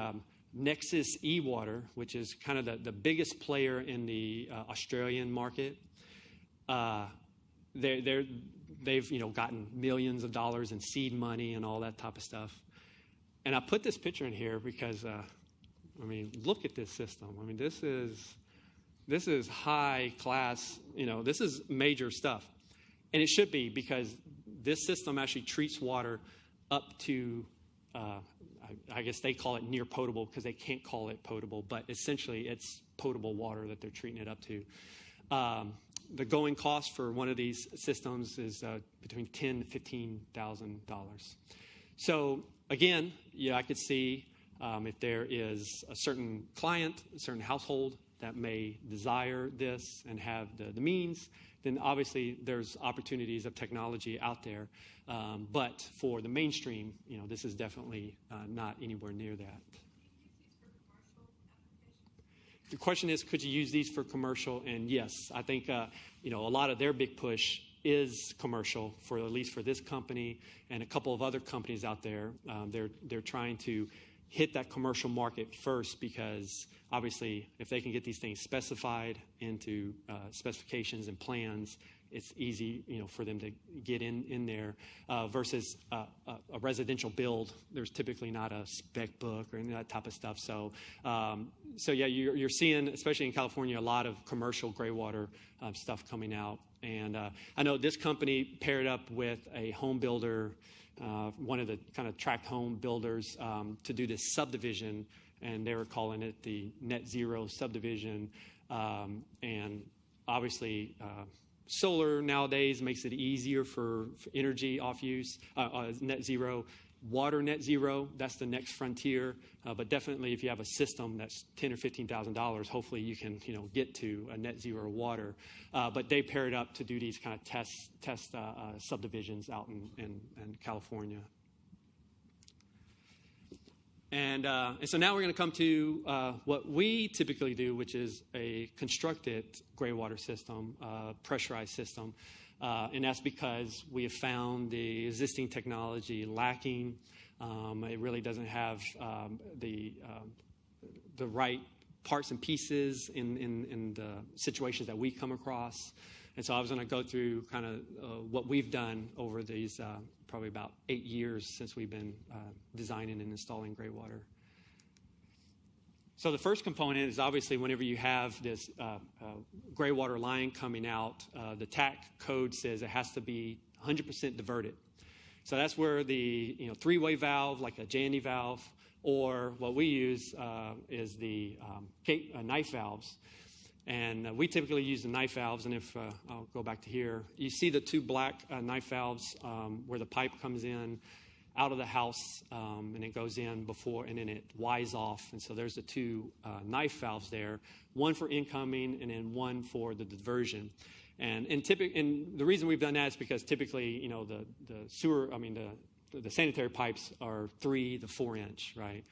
Nexus E-Water, which is kind of the biggest player in the Australian market. They've gotten millions of dollars in seed money and all that type of stuff. And I put this picture in here because, look at this system. This is high class. This is major stuff, and it should be, because this system actually treats water up to. I guess they call it near potable because they can't call it potable, but essentially it's potable water that they're treating it up to. The going cost for one of these systems is between $10,000 to $15,000. So again, I could see if there is a certain client, a certain household that may desire this and have the means, then obviously there's opportunities of technology out there. But for the mainstream, this is definitely not anywhere near that. The question is, could you use these for commercial? And yes, I think a lot of their big push is commercial, for at least for this company and a couple of other companies out there. They're trying to hit that commercial market first, because obviously if they can get these things specified into specifications and plans, it's easy, for them to get in there versus a residential build. There's typically not a spec book or any of that type of stuff. So yeah, you're seeing, especially in California, a lot of commercial Graywater stuff coming out. And I know this company paired up with a home builder, one of the kind of tract home builders, to do this subdivision, and they were calling it the Net Zero subdivision. And obviously, solar nowadays makes it easier for energy off use, net zero. Water net zero, that's the next frontier. But definitely if you have a system that's $10,000 or $15,000, hopefully you can get to a net zero water. But they paired up to do these kind of test subdivisions out in California. And so now we're going to come to what we typically do, which is a constructed Graywater system, pressurized system. And that's because we have found the existing technology lacking. It really doesn't have the right parts and pieces in the situations that we come across. And so I was going to go through kind of what we've done over these probably about 8 years since we've been designing and installing Graywater. So the first component is obviously whenever you have this Graywater line coming out, the TAC code says it has to be 100% diverted. So that's where the three-way valve, like a Jandy valve, or what we use is the knife valves. And we typically use the knife valves, and if I'll go back to here, you see the two black knife valves where the pipe comes in out of the house, and it goes in before, and then it Y's off. And so there's the two knife valves there, one for incoming and then one for the diversion. And the reason we've done that is because typically, the sanitary pipes are 3 to 4 inch, right?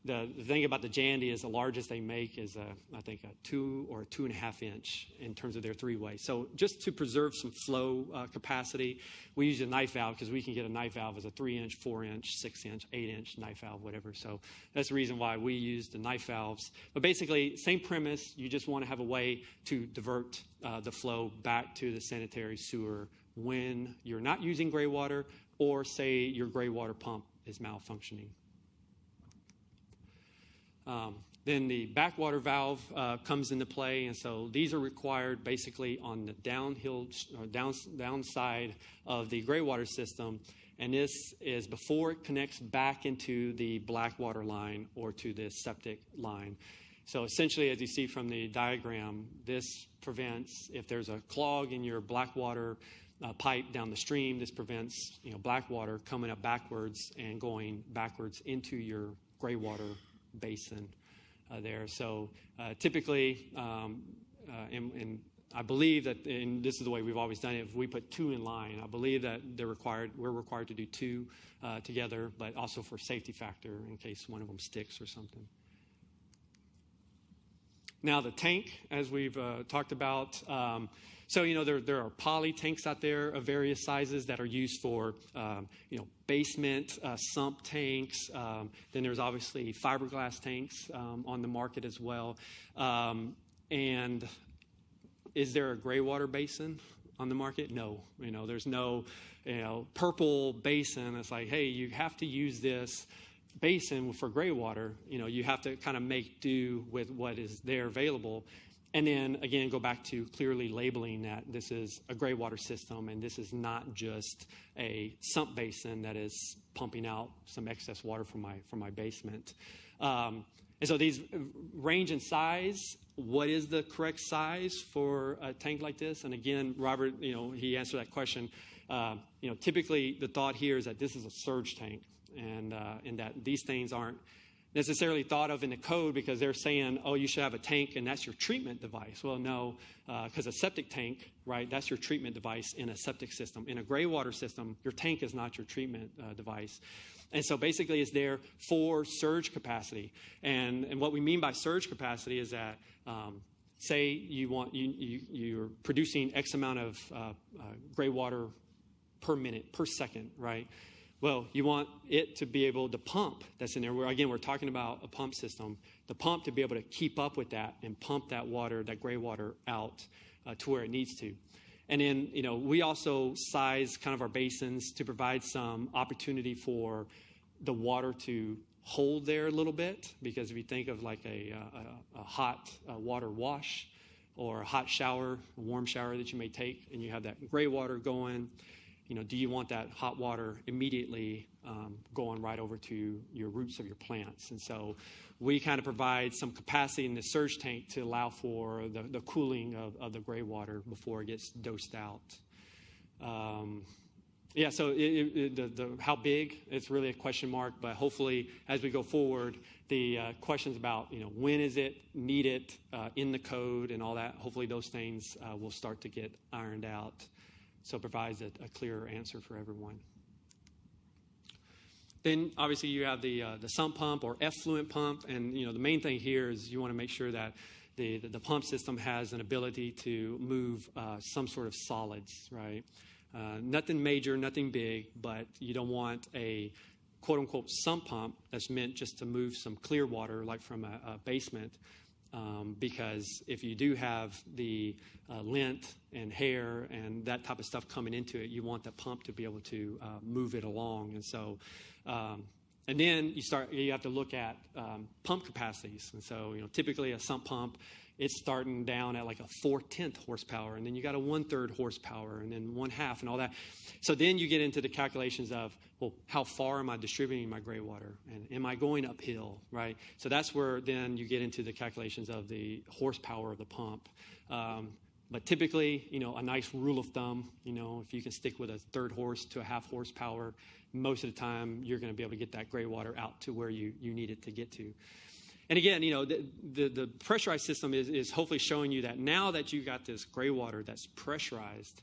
The thing about the Jandy is the largest they make is, I think, a 2 or 2.5 inch in terms of their 3-way. So just to preserve some flow capacity, we use a knife valve because we can get a knife valve as a 3-inch, 4-inch, 6-inch, 8-inch knife valve, whatever. So that's the reason why we use the knife valves. But basically, same premise. You just want to have a way to divert the flow back to the sanitary sewer when you're not using gray water, or say your gray water pump is malfunctioning. Then the backwater valve comes into play, and so these are required basically on the downhill or downside of the gray water system, and this is before it connects back into the black water line or to the septic line. So essentially, as you see from the diagram, this prevents, if there's a clog in your black water pipe down the stream, this prevents black water coming up backwards and going backwards into your gray water basin there. So typically, and I believe that, and this is the way we've always done it, if we put 2 in line, I believe that we're required to do 2 together, but also for safety factor in case one of them sticks or something. Now the tank, as we've talked about, so there are poly tanks out there of various sizes that are used for basement sump tanks. Then there's obviously fiberglass tanks on the market as well. And is there a gray water basin on the market? No. There's no purple basin. It's like, hey, you have to use this basin for gray water. You have to kind of make do with what is there available. And then, again, go back to clearly labeling that this is a gray water system and this is not just a sump basin that is pumping out some excess water from my basement. And so these range in size. What is the correct size for a tank like this? And again, Robert, he answered that question. Typically the thought here is that this is a surge tank, and that these things aren't necessarily thought of in the code because they're saying, oh, you should have a tank and that's your treatment device. Well, no, because a septic tank, right, that's your treatment device in a septic system. In a gray water system, your tank is not your treatment device. And so basically it's there for surge capacity. And what we mean by surge capacity is that say you're producing X amount of gray water per minute, per second, right? Well, you want it to be able to pump that's in there. Again, we're talking about a pump system. The pump to be able to keep up with that and pump that water, that gray water, out to where it needs to. And then, we also size kind of our basins to provide some opportunity for the water to hold there a little bit. Because if you think of like a hot water wash or a hot shower, a warm shower that you may take, and you have that gray water going, do you want that hot water immediately going right over to your roots of your plants? And so we kind of provide some capacity in the surge tank to allow for the cooling of the gray water before it gets dosed out. So how big, it's really a question mark, but hopefully as we go forward, the questions about, when is it needed in the code and all that, hopefully those things will start to get ironed out. So it provides a clearer answer for everyone. Then obviously you have the sump pump or effluent pump, and the main thing here is you want to make sure that the pump system has an ability to move some sort of solids, right? Nothing major, nothing big, but you don't want a quote-unquote sump pump that's meant just to move some clear water like from a basement, because if you do have the lint and hair and that type of stuff coming into it, you want the pump to be able to move it along. And so, and then you have to look at pump capacities. And so, typically a sump pump, it's starting down at like a 4/10 horsepower, and then you got a 1/3 horsepower, and then 1/2 and all that. So then you get into the calculations of, well, how far am I distributing my gray water, and am I going uphill, right? So that's where then you get into the calculations of the horsepower of the pump. But typically, a nice rule of thumb, if you can stick with a 1/3 horse to a 1/2 horsepower, most of the time you're going to be able to get that gray water out to where you need it to get to. And again, the pressurized system is hopefully showing you that now that you got this gray water that's pressurized,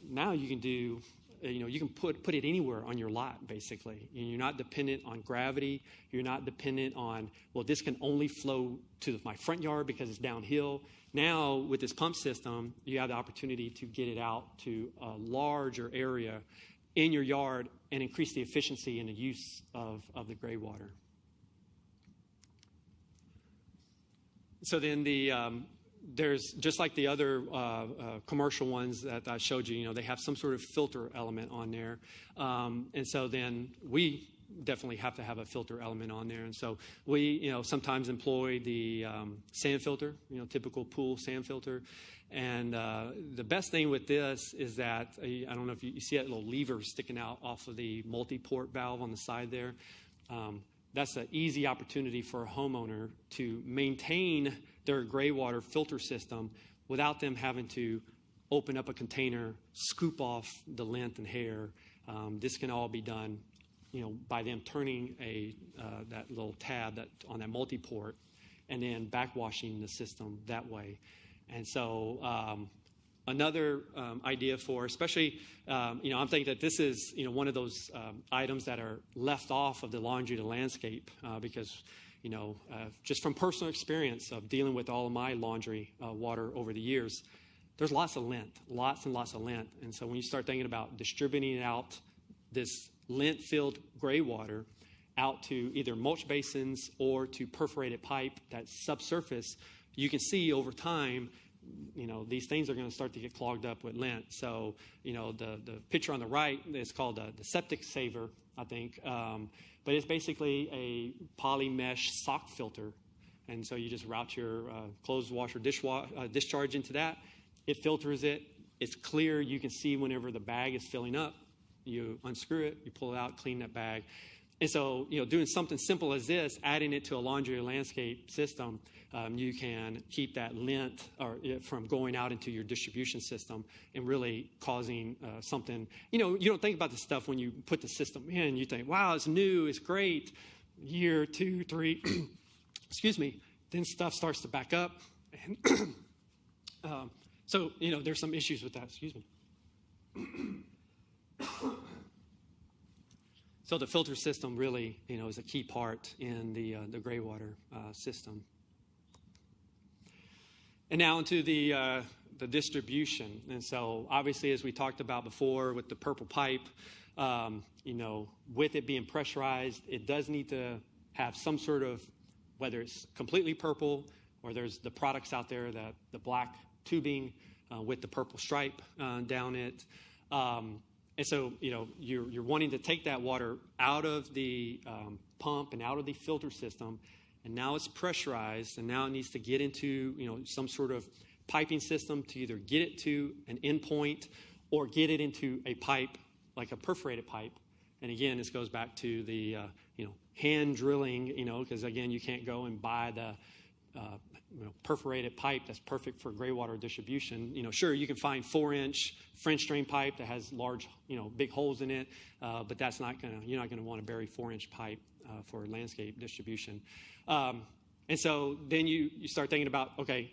now you can do you can put it anywhere on your lot, basically. And you're not dependent on gravity. You're not dependent on, well, this can only flow to my front yard because it's downhill. Now, with this pump system, you have the opportunity to get it out to a larger area in your yard and increase the efficiency and the use of the Graywater. So then there's, just like the other commercial ones that I showed you, they have some sort of filter element on there. And so then we definitely have to have a filter element on there. And so we, sometimes employ the sand filter, typical pool sand filter. And the best thing with this is that, I don't know if you see that little lever sticking out off of the multi-port valve on the side there. That's an easy opportunity for a homeowner to maintain their Graywater filter system without them having to open up a container, scoop off the lint and hair. This can all be done, by them turning that little tab on that multi-port and then backwashing the system that way. And so another idea for, especially, I'm thinking that this is, one of those items that are left off of the laundry to landscape because, just from personal experience of dealing with all of my laundry water over the years, there's lots of lint, lots and lots of lint. And so when you start thinking about distributing out this lint-filled Graywater out to either mulch basins or to perforated pipe that's subsurface, you can see over time, these things are going to start to get clogged up with lint. So, the picture on the right is called the septic saver, I think. But it's basically a poly mesh sock filter. And so you just route your clothes washer discharge into that. It filters it. It's clear. You can see whenever the bag is filling up. You unscrew it, you pull it out, clean that bag. And so, doing something simple as this, adding it to a laundry or landscape system, you can keep that lint from going out into your distribution system and really causing something. You don't think about this stuff when you put the system in. You think, wow, it's new, it's great. Year, 2, 3, excuse me. Then stuff starts to back up. And so, there's some issues with that. Excuse me. So the filter system really, is a key part in the Graywater system. And now into the distribution. And so obviously, as we talked about before with the purple pipe, with it being pressurized, it does need to have some sort of, whether it's completely purple or there's the products out there, that the black tubing with the purple stripe down it. And so, you're wanting to take that water out of the pump and out of the filter system, and now it's pressurized, and now it needs to get into, some sort of piping system to either get it to an endpoint or get it into a pipe, like a perforated pipe. And again, this goes back to the, hand drilling, because again, you can't go and buy the perforated pipe that's perfect for Graywater distribution. Sure, you can find 4-inch French drain pipe that has large, big holes in it, but that's not you're not gonna want to bury 4-inch pipe for landscape distribution. And so then you start thinking about, okay,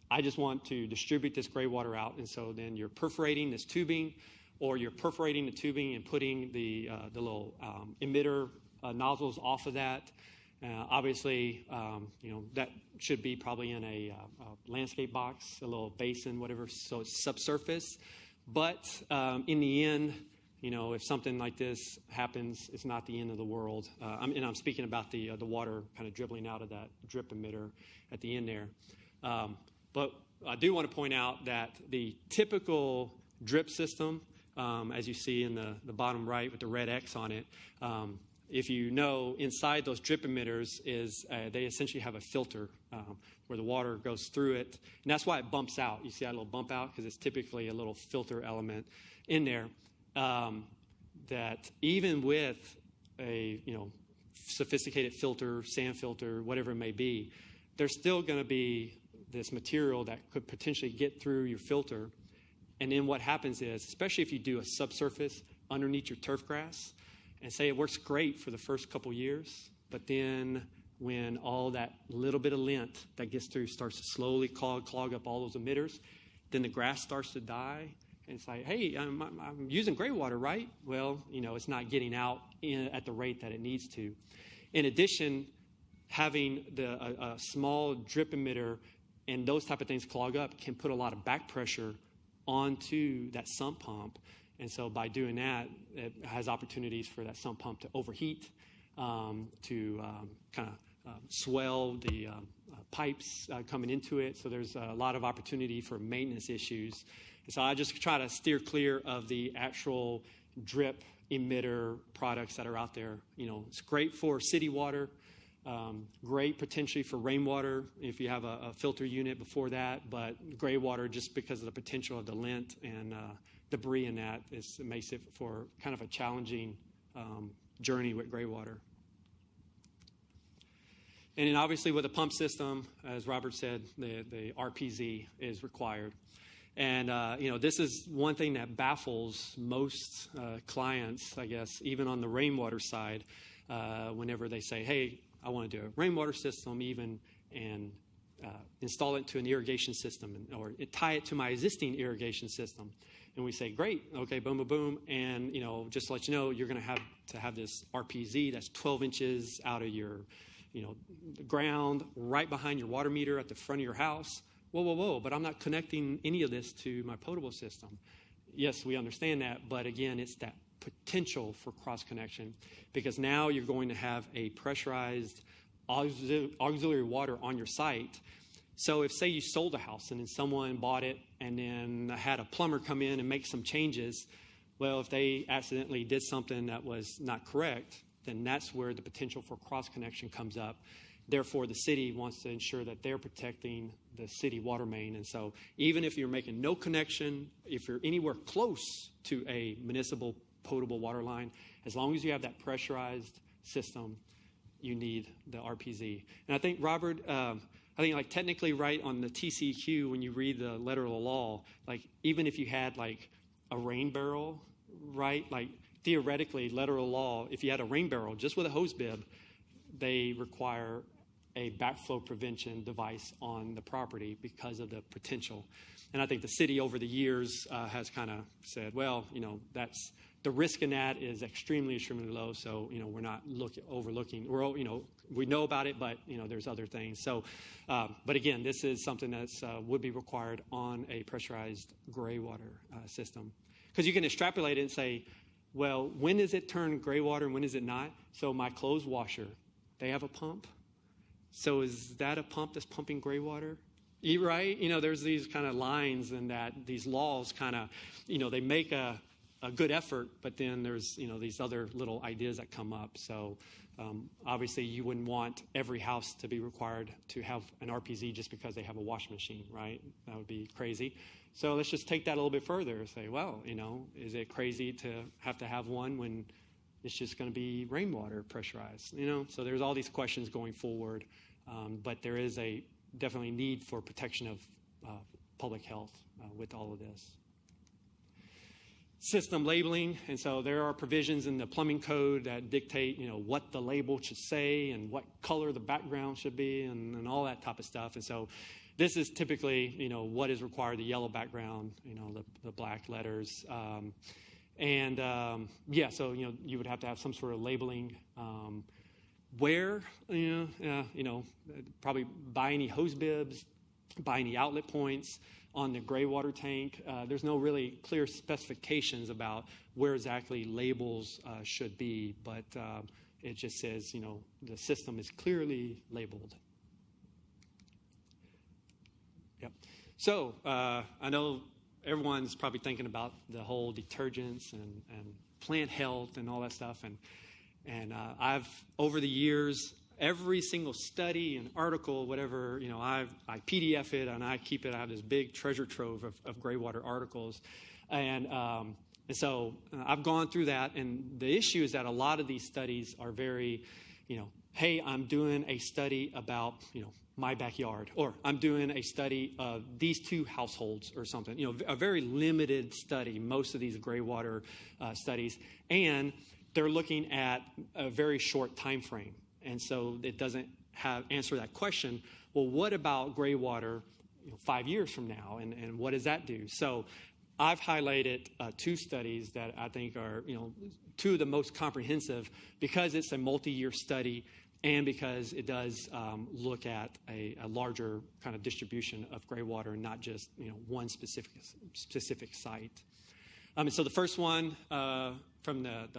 I just want to distribute this Graywater out, and so then you're perforating this tubing, or you're perforating the tubing and putting the little emitter nozzles off of that. Obviously, that should be probably in a landscape box, a little basin, whatever, so it's subsurface. But in the end, if something like this happens, it's not the end of the world. And I'm speaking about the water kind of dribbling out of that drip emitter at the end there. But I do want to point out that the typical drip system, as you see in the bottom right with the red X on it, if inside those drip emitters is they essentially have a filter where the water goes through it, and that's why it bumps out. You see that little bump out because it's typically a little filter element in there. That even with a sophisticated filter, sand filter, whatever it may be, there's still going to be this material that could potentially get through your filter. And then what happens is, especially if you do a subsurface underneath your turf grass, and say it works great for the first couple years, but then when all that little bit of lint that gets through starts to slowly clog up all those emitters, then the grass starts to die, And it's like, hey, I'm using Graywater, right? Well, it's not getting out at the rate that it needs to. In addition, having a small drip emitter and those type of things clog up can put a lot of back pressure onto that sump pump. And so by doing that, it has opportunities for that sump pump to overheat, to kind of swell the pipes coming into it. So there's a lot of opportunity for maintenance issues. And so I just try to steer clear of the actual drip emitter products that are out there. It's great for city water, great potentially for rainwater if you have a filter unit before that, but Graywater, just because of the potential of the lint and debris in that, it makes it for kind of a challenging journey with Graywater. And then obviously with a pump system, as Robert said, the RPZ is required. And, this is one thing that baffles most clients, I guess, even on the rainwater side, whenever they say, hey, I want to do a rainwater system and install it to an irrigation system or tie it to my existing irrigation system. And we say, great, okay, boom, boom, boom. And, just to let you know, you're going to have this RPZ that's 12 inches out of your, the ground, right behind your water meter at the front of your house. Whoa, but I'm not connecting any of this to my potable system. Yes, we understand that, but again, it's that potential for cross-connection because now you're going to have a pressurized auxiliary water on your site. So if, say, you sold a house and then someone bought it and then had a plumber come in and make some changes, well, if they accidentally did something that was not correct, then that's where the potential for cross-connection comes up. Therefore, the city wants to ensure that they're protecting the city water main. And so even if you're making no connection, if you're anywhere close to a municipal potable water line, as long as you have that pressurized system, you need the RPZ. And I think, Robert, like technically right on the TCEQ, when you read the letter of the law, like even if you had like a rain barrel, right? Like theoretically, letter of the law, if you had a rain barrel just with a hose bib, they require a backflow prevention device on the property because of the potential. And I think the city over the years has kind of said, well, that's the risk in that is extremely, extremely low. So, we're not overlooking. We know about it, but, there's other things. So, but again, this is something that would be required on a pressurized Graywater system. Because you can extrapolate it and say, well, when does it turn Graywater and when is it not? So my clothes washer, they have a pump. So is that a pump that's pumping Graywater? Right? There's these kind of lines and that these laws kind of, they make a good effort, but then there's, these other little ideas that come up. So obviously you wouldn't want every house to be required to have an RPZ just because they have a washing machine, right? That would be crazy. So let's just take that a little bit further and say, well, is it crazy to have one when it's just going to be rainwater pressurized, So there's all these questions going forward, but there is a definitely need for protection of public health with all of this. System labeling, and so there are provisions in the plumbing code that dictate, what the label should say and what color the background should be and all that type of stuff. And so this is typically, what is required, the yellow background, the black letters. So, you would have to have some sort of labeling. Where, probably buy any hose bibs, buy any outlet points on the Graywater tank. There's no really clear specifications about where exactly labels should be, but it just says, the system is clearly labeled. Yep. So I know everyone's probably thinking about the whole detergents and plant health and all that stuff. And I've, over the years, every single study and article, whatever, I PDF it and I keep it. I have this big treasure trove of Graywater articles. And so I've gone through that. And the issue is that a lot of these studies are very, hey, I'm doing a study about, my backyard, or I'm doing a study of these two households or something, a very limited study, most of these Graywater studies, and they're looking at a very short time frame. And so it doesn't answer that question, well, what about Graywater 5 years from now, and what does that do? So I've highlighted two studies that I think are, two of the most comprehensive because it's a multi-year study and because it does look at a larger kind of distribution of graywater and not just, one specific site. And so the first one from the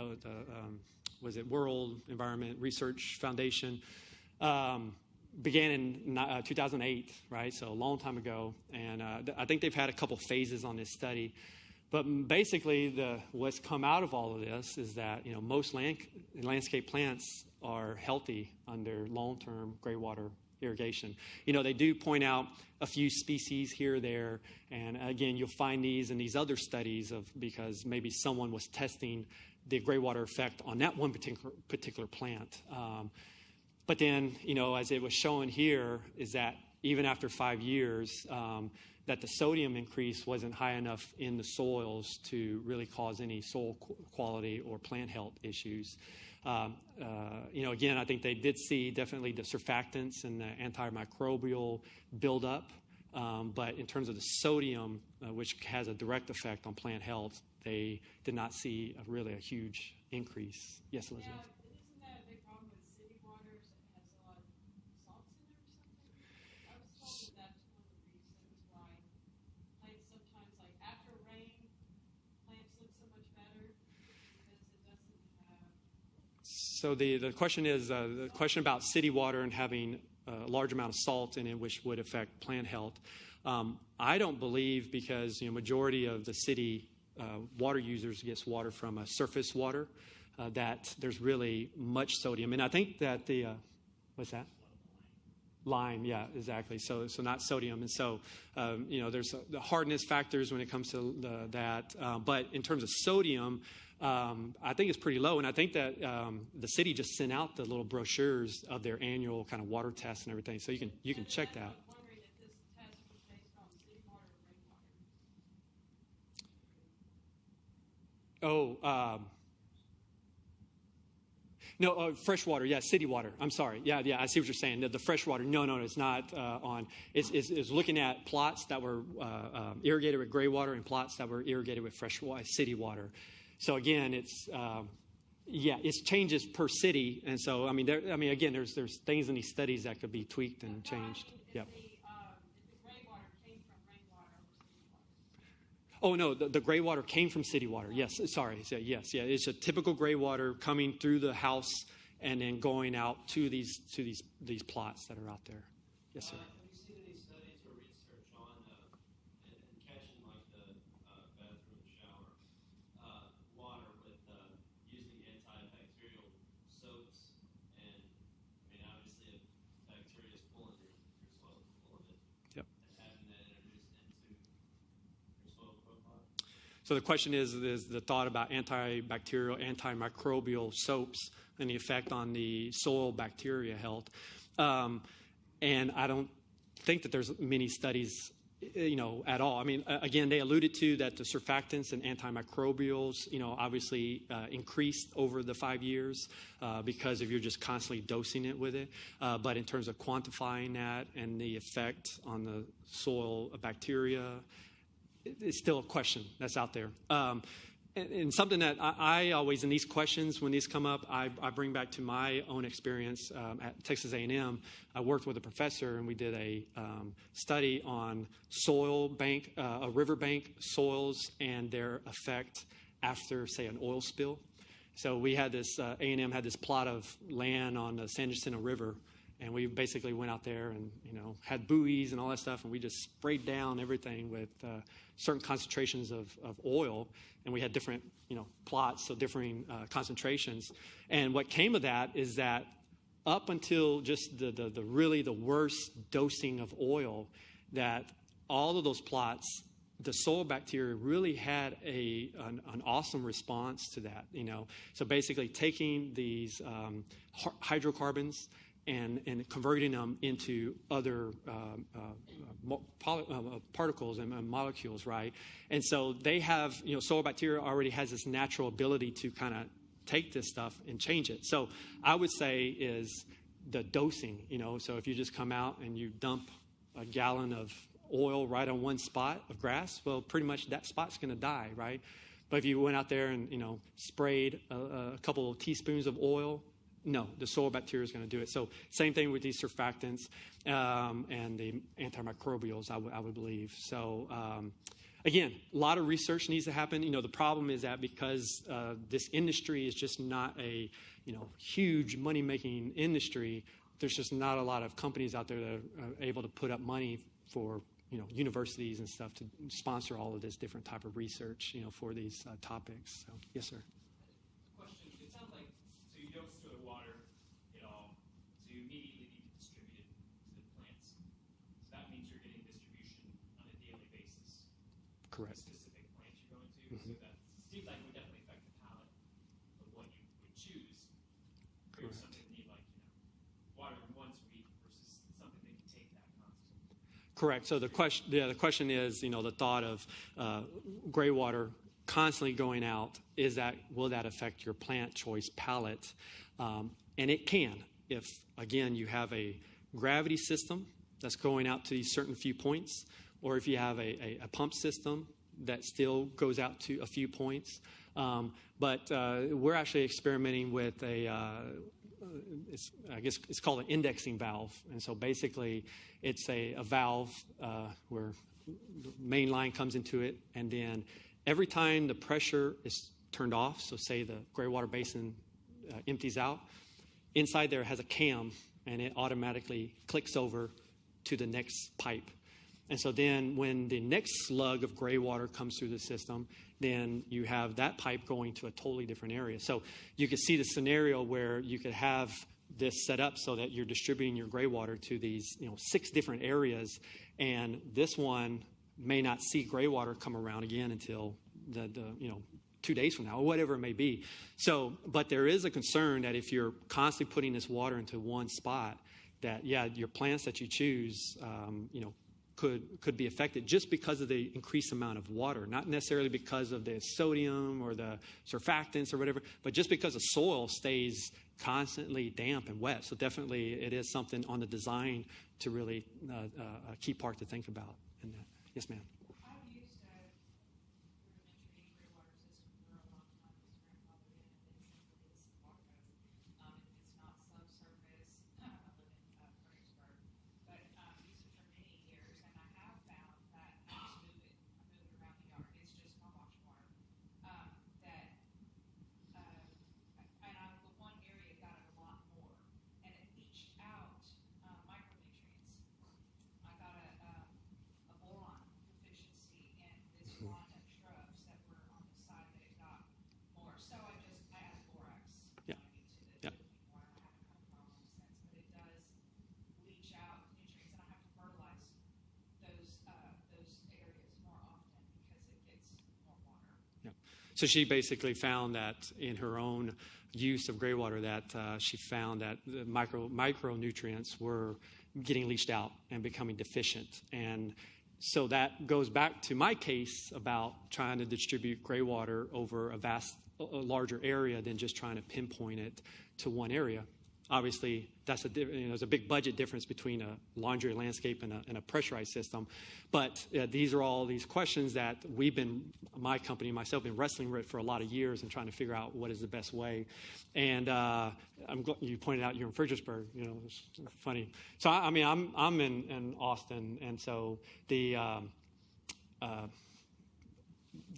was it World Environment Research Foundation, began in 2008, right? So a long time ago. And I think they've had a couple phases on this study. But basically, what's come out of all of this is that, most landscape plants are healthy under long-term graywater irrigation. They do point out a few species here or there. And again, you'll find these in these other studies because maybe someone was testing the graywater effect on that one particular plant. But then, as it was shown here, is that even after 5 years, that the sodium increase wasn't high enough in the soils to really cause any soil quality or plant health issues. Again, I think they did see definitely the surfactants and the antimicrobial buildup. But in terms of the sodium, which has a direct effect on plant health, they did not see really a huge increase. Yes, Elizabeth? Yeah, isn't that a big problem with city waters? It has a lot of salts in it or something? I was told that that's one of the reasons why plants sometimes, like after rain, plants look so much better because it doesn't have... So the question is, the question about city water and having a large amount of salt in it, which would affect plant health. I don't believe because, majority of the city water users gets water from surface water, that there's really much sodium. And I think that what's that? Lime, yeah, exactly. So not sodium. And so, there's the hardness factors when it comes to that. But in terms of sodium, I think it's pretty low. And I think that the city just sent out the little brochures of their annual kind of water tests and everything. So you can check that. I'm wondering if this test was based on city water or rainwater. No, fresh water. Yeah, city water. I'm sorry. Yeah, I see what you're saying. The fresh water. No, it's not on. It's looking at plots that were irrigated with graywater and plots that were irrigated with fresh city water. So again, it's changes per city, and so again, there's things in these studies that could be tweaked and changed. Yep. If the graywater came from rainwater or city water. Oh, no, the gray water came from city water. Yes, sorry. So, yes, it's a typical gray water coming through the house and then going out to these plots that are out there. Yes, sir. Have you seen any studies or research on and catching like the bathroom shower water with using antibacterial soaps? And obviously, if bacteria is full of your soil is full of it, Yep. and having that introduced into your soil profile. So the question is the thought about antibacterial, antimicrobial soaps and the effect on the soil bacteria health. And I don't think that there's many studies, at all. Again, they alluded to that the surfactants and antimicrobials, obviously increased over the 5 years because if you're just constantly dosing it with it. But in terms of quantifying that and the effect on the soil bacteria, it's still a question that's out there. And something that I always, in these questions, when these come up, I bring back to my own experience at Texas A&M. I worked with a professor, and we did a study on riverbank soils and their effect after, say, an oil spill. So we had this, A&M had this plot of land on the San Jacinto River, and we basically went out there and, had buoys and all that stuff, and we just sprayed down everything with certain concentrations of oil, and we had different, plots, so differing concentrations. And what came of that is that up until just the really the worst dosing of oil, that all of those plots, the soil bacteria really had an awesome response to that, So basically taking these hydrocarbons and converting them into other particles and molecules, right? And so they have, soil bacteria already has this natural ability to kind of take this stuff and change it. So I would say is the dosing, So if you just come out and you dump a gallon of oil right on one spot of grass, well, pretty much that spot's going to die, right? But if you went out there and, sprayed a couple of teaspoons of oil, no, the soil bacteria is going to do it. So same thing with these surfactants and the antimicrobials, I would believe. So again, a lot of research needs to happen. The problem is that because this industry is just not a huge money-making industry, there's just not a lot of companies out there that are able to put up money for universities and stuff to sponsor all of this different type of research for these topics. So yes, sir. Question: it sounds like so you don't store the water at all, so you immediately need to distribute it to the plants. So that means you're getting distribution on a daily basis. Correct. The specific plants you're going to. So that seems like it would definitely affect the palette of what you would choose. There's something that need water once a week versus something that can take that constantly. Correct. So the question is, the thought of Graywater constantly going out, will that affect your plant choice palette? And it can, if again you have a gravity system that's going out to these certain few points, or if you have a pump system that still goes out to a few points. But we're actually experimenting with I guess it's called an indexing valve. And so basically it's a valve where the main line comes into it, and then every time the pressure is turned off, so say the Graywater basin empties out, inside there has a cam, and it automatically clicks over to the next pipe. And so then when the next slug of Graywater comes through the system, then you have that pipe going to a totally different area. So you could see the scenario where you could have this set up so that you're distributing your Graywater to these 6 different areas, and this one may not see Graywater come around again until the 2 days from now, or whatever it may be. So, but there is a concern that if you're constantly putting this water into one spot, that your plants that you choose, could be affected just because of the increased amount of water, not necessarily because of the sodium or the surfactants or whatever, but just because the soil stays constantly damp and wet. So definitely it is something on the design to really a key part to think about in that. Yes, ma'am. I've used a rudimentary Graywater system for a long time. His grandfather did, and it's simply this water. It's not subsurface. I live in Fredericksburg, but used it for many years, and I have found that I just move it. I move it around the yard. It's just my wash water. The one area got it a lot more, and it leached out micronutrients. I got a boron deficiency in this lawn of shrubs that were on the side that it got more. So I added borax. Yeah. To the drinking water. I haven't had a problem since, but it does leach out nutrients, and I have to fertilize those areas more often because it gets more water. Yeah. So she basically found that in her own use of Graywater that she found that the micronutrients were getting leached out and becoming deficient. And so that goes back to my case about trying to distribute Graywater over a larger area than just trying to pinpoint it to one area. Obviously, that's there's a big budget difference between a laundry landscape and a pressurized system. But these are all these questions that my company, myself, been wrestling with for a lot of years and trying to figure out what is the best way. And you pointed out you're in Fredericksburg. It's funny. So I'm in Austin, and so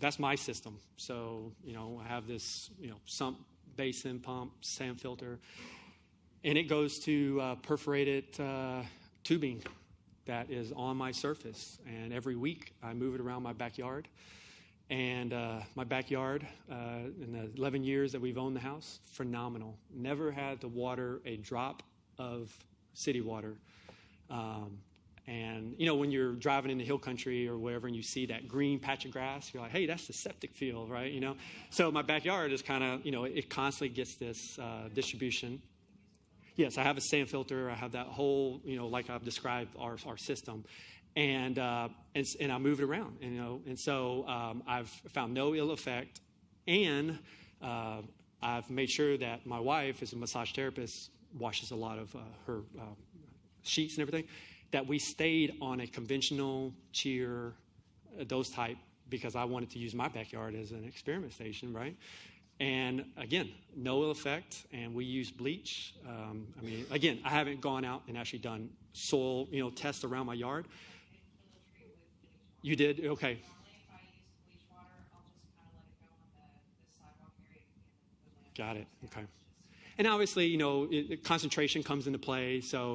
that's my system. So I have this sump, basin, pump, sand filter. And it goes to perforated tubing that is on my surface. And every week I move it around my backyard. And my backyard, in the 11 years that we've owned the house, phenomenal. Never had to water a drop of city water. And, when you're driving in the hill country or wherever and you see that green patch of grass, you're like, hey, that's the septic field, right? So my backyard is kind of, it constantly gets this distribution. Yes, I have a sand filter. I have that whole, like I've described our system, and I move it around, and so I've found no ill effect, and I've made sure that my wife is a massage therapist, washes a lot of her sheets and everything, that we stayed on a conventional cheer, those type, because I wanted to use my backyard as an experiment station, right? And again, no ill effect, and we use bleach. I mean, again, I haven't gone out and actually done soil, tests around my yard. You did? Okay. Normally, if I use bleach water, I'll just kind of let it go on the sidewalk area. Got it. Okay. And obviously, concentration comes into play. So,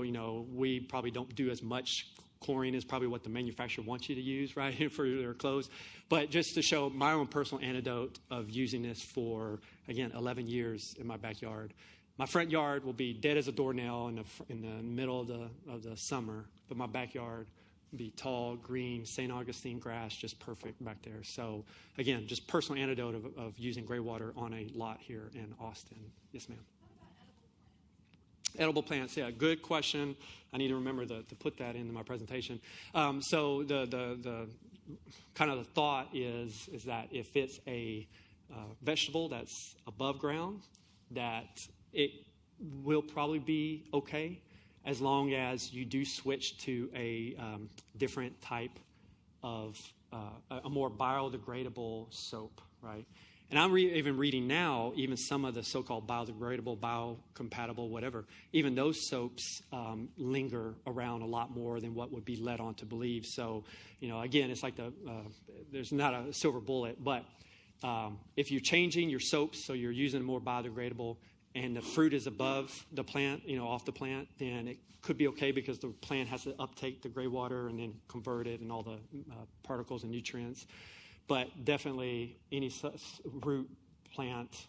we probably don't do as much. Chlorine is probably what the manufacturer wants you to use, right, for their clothes. But just to show my own personal anecdote of using this for, again, 11 years in my backyard. My front yard will be dead as a doornail in the middle of the summer, but my backyard will be tall, green, St. Augustine grass, just perfect back there. So, again, just personal anecdote of using Graywater on a lot here in Austin. Yes, ma'am. Edible plants, yeah, good question. I need to remember to put that into my presentation. So the kind of the thought is that if it's a vegetable that's above ground, that it will probably be okay as long as you do switch to a different type of a more biodegradable soap, right? And I'm even reading now, even some of the so-called biodegradable, biocompatible, whatever, even those soaps linger around a lot more than what would be led on to believe. So, again, it's like there's not a silver bullet, but if you're changing your soaps so you're using more biodegradable and the fruit is above the plant, off the plant, then it could be okay because the plant has to uptake the Graywater and then convert it and all the particles and nutrients. But definitely any root plant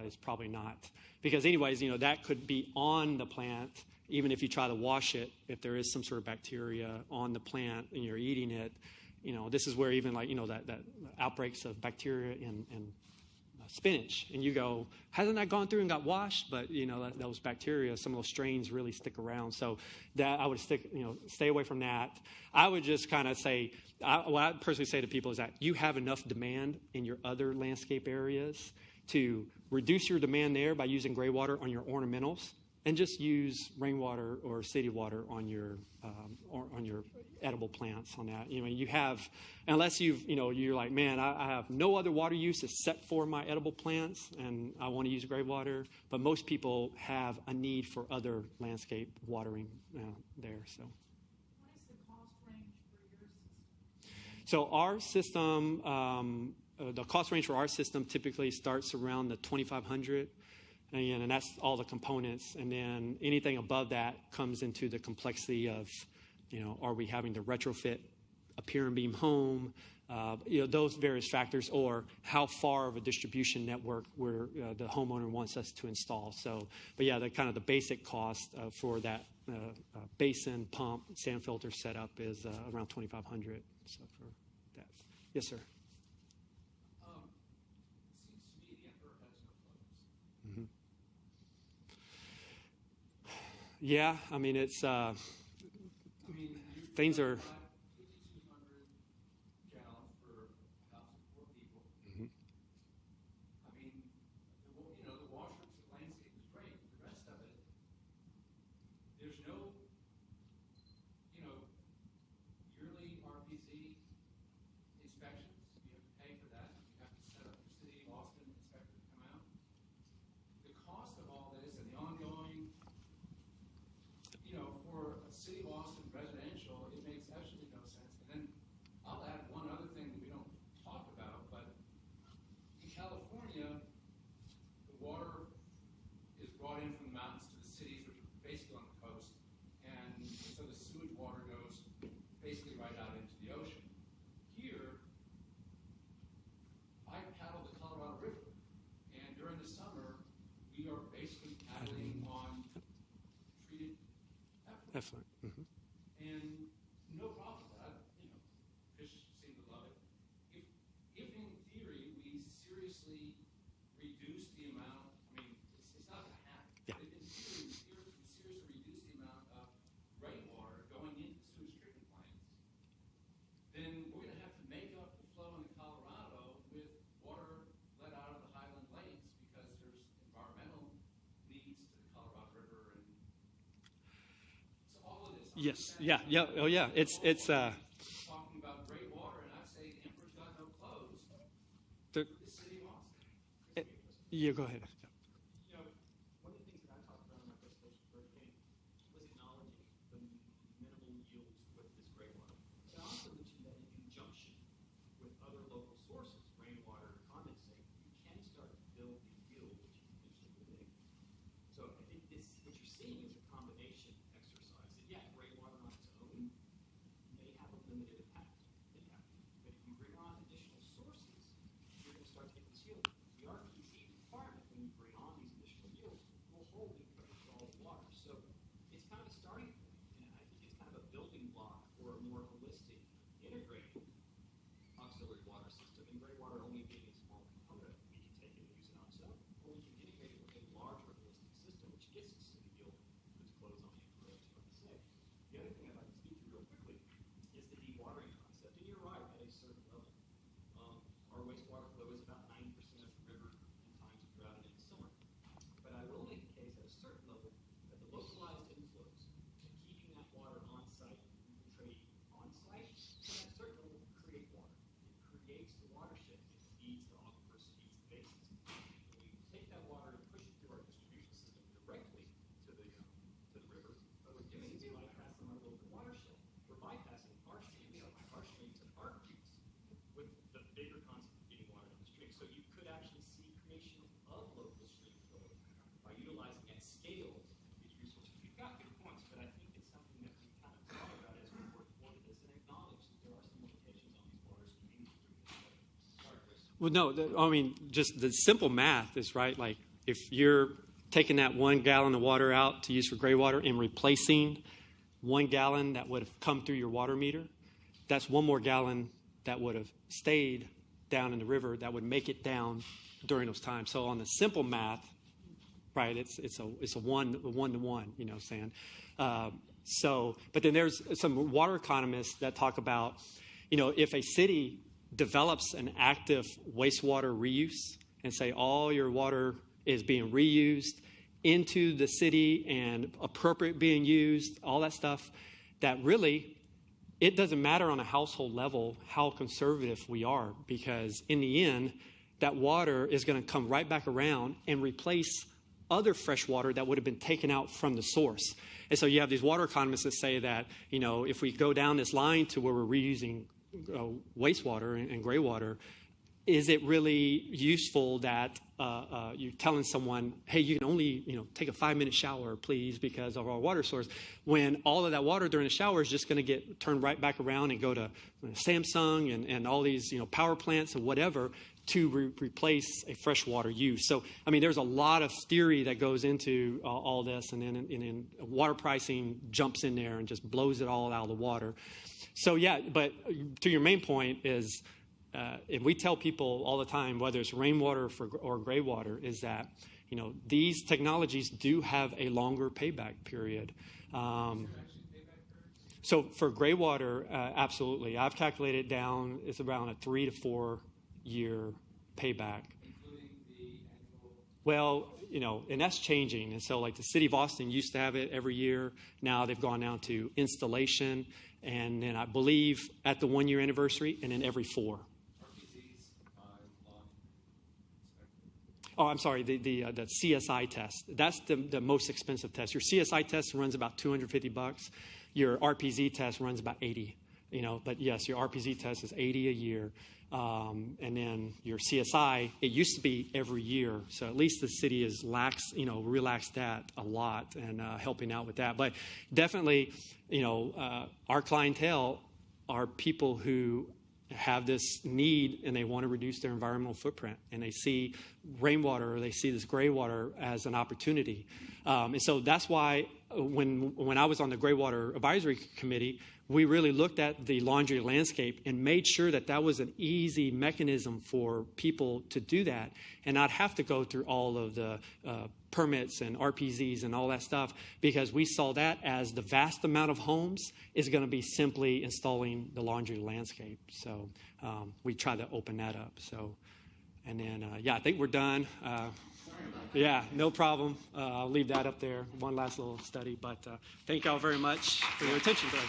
is probably not. Because anyways, that could be on the plant, even if you try to wash it, if there is some sort of bacteria on the plant and you're eating it, this is where even that outbreaks of bacteria in spinach. And you go, hasn't that gone through and got washed? But, those bacteria, some of those strains really stick around. So that I would stay away from that. I would just kind of say, what I personally say to people is that you have enough demand in your other landscape areas to reduce your demand there by using Graywater on your ornamentals and just use rainwater or city water on your edible plants on that. You have, unless you're like, man, I have no other water use except for my edible plants and I want to use Graywater. But most people have a need for other landscape watering there. So. What is the cost range for your system? So our system, the cost range for our system typically starts around the $2,500. And that's all the components. And then anything above that comes into the complexity of, are we having to retrofit a pier and beam home? Those various factors, or how far of a distribution network where the homeowner wants us to install. So, but yeah, the basic cost for that basin, pump, sand filter setup is around $2,500. So for that, yes, sir. Yeah, I mean, it's things are. 5,200 gallons for a house of 4 people. Mm-hmm. I mean, the washrooms, the landscape is great. The rest of it, there's no, yearly RPC inspections. You have to pay for that. You have to set up your city of Austin inspector to come out. The cost of all this and the ongoing. For a city of Austin residential, it makes absolutely no sense. And then I'll add one other thing that we don't talk about, but in California, the water is brought in from the mountains to the cities, which are basically on the coast. And so the sewage water goes basically right out into the ocean. Here, I paddle the Colorado River. And during the summer, we are basically paddling on treated Excellent. Mm-hmm. and no problem with that. Fish seem to love it. If in theory we seriously reduce the amount, it's not going to happen. Yeah. But if in theory we seriously reduce the amount of rainwater going into sewage treatment plants, then we're going to have to make up the flow in the Colorado with water let out of the Highland Lakes because there's environmental needs to the Colorado River and so all of this. Yes. Yeah. Yeah. Oh, yeah. It's talking about Graywater, and I'd say the Emperor's got no clothes. the, The city wants it. yeah. Go ahead. You know, one of the things that I talked about in my presentation for Irrigation was acknowledging the minimal yields with this Graywater. But I also mentioned that in conjunction with other local sources, rainwater, condensate, you can start to build the yield that you potentially will need. So I think what you're seeing is a combination exercise. That, yeah, rainwater on its own may have a limited impact. But if you bring on additional sources, you're going to start to get this yield. The RPZ requirement, when you bring on these additional yields, will hold and cover all the water. So it's kind of a starting point, and I think it's kind of a building block for a more holistic, integrated auxiliary water system. And Graywater only being a small component, we can take it and use it on its own, or we can integrate it with a larger holistic system, which gets us to the yield that's closed on the Emperor, as you say. The other thing I'd like to speak to real quickly is the dewatering concept. And you're right, at a certain level. Our wastewater flow is about 90% of the river in times of drought and in the summer. But I will make the case at a certain level that the localized inflows and keeping that water on site, infiltrating on site, can at a certain level create water. It creates the watershed. It feeds the aquifers, feeds the basins. When we take that water and push it through our distribution system directly to the river, what we're doing is bypassing our local watershed. We're bypassing our streams and our creeks with the bigger concept of getting water downstream. So you could actually see creation of local stream flow by utilizing at scale these resources. You've got good points, but I think it's something that we kind of thought about as we work toward this and acknowledge that there are some limitations on these water streams. Sorry, Chris. Well, no. I mean, just the simple math is right. Like if you're taking that 1 gallon of water out to use for Graywater and replacing 1 gallon that would have come through your water meter, that's 1 more gallon that would have stayed down in the river that would make it down during those times. So on the simple math, right, it's a one to one, you know what I'm saying? But then there's some water economists that talk about, you know, if a city develops an active wastewater reuse and say all your water is being reused into the city and appropriate being used, all that stuff, that really it doesn't matter on a household level how conservative we are, because in the end, that water is going to come right back around and replace other fresh water that would have been taken out from the source. And so you have these water economists that say that, you know, if we go down this line to where we're reusing wastewater and graywater, is it really useful that you're telling someone, hey, you can only, you know, take a 5-minute shower, please, because of our water source, when all of that water during the shower is just going to get turned right back around and go to Samsung and all these, you know, power plants and whatever to replace a freshwater use. So, I mean, there's a lot of theory that goes into all this, and then water pricing jumps in there and just blows it all out of the water. So, yeah, but to your main point is, and we tell people all the time, whether it's rainwater or graywater, is that, you know, these technologies do have a longer payback period. So for graywater, absolutely. I've calculated it down. It's around a 3 to 4 year payback. Including the annual. Well, you know, and that's changing. And so like the city of Austin used to have it every year. Now they've gone down to installation, and then I believe at the 1 year anniversary, and then every 4. Oh, I'm sorry, the CSI test. That's the most expensive test. Your CSI test runs about $250. Your RPZ test runs about $80. You know, but yes, your RPZ test is $80 a year. And then your CSI, it used to be every year. So at least the city has relaxed that a lot and helping out with that. But definitely, you know, our clientele are people who have this need and they want to reduce their environmental footprint, and they see rainwater or they see this graywater as an opportunity. And so that's why when I was on the Graywater Advisory Committee, we really looked at the laundry landscape and made sure that that was an easy mechanism for people to do that and not have to go through all of the permits and RPZs and all that stuff, because we saw that as the vast amount of homes is going to be simply installing the laundry landscape. So we tried to open that up. So, and then, yeah, I think we're done. Sorry about Yeah, no problem. I'll leave that up there. One last little study. But thank y'all very much for your attention today.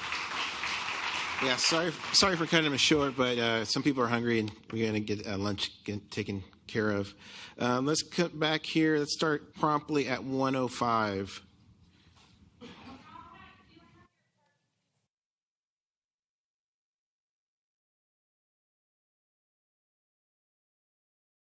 Yeah, sorry for cutting them short, but some people are hungry and we're going to get lunch taken care of. Let's cut back here. Let's start promptly at 1:05.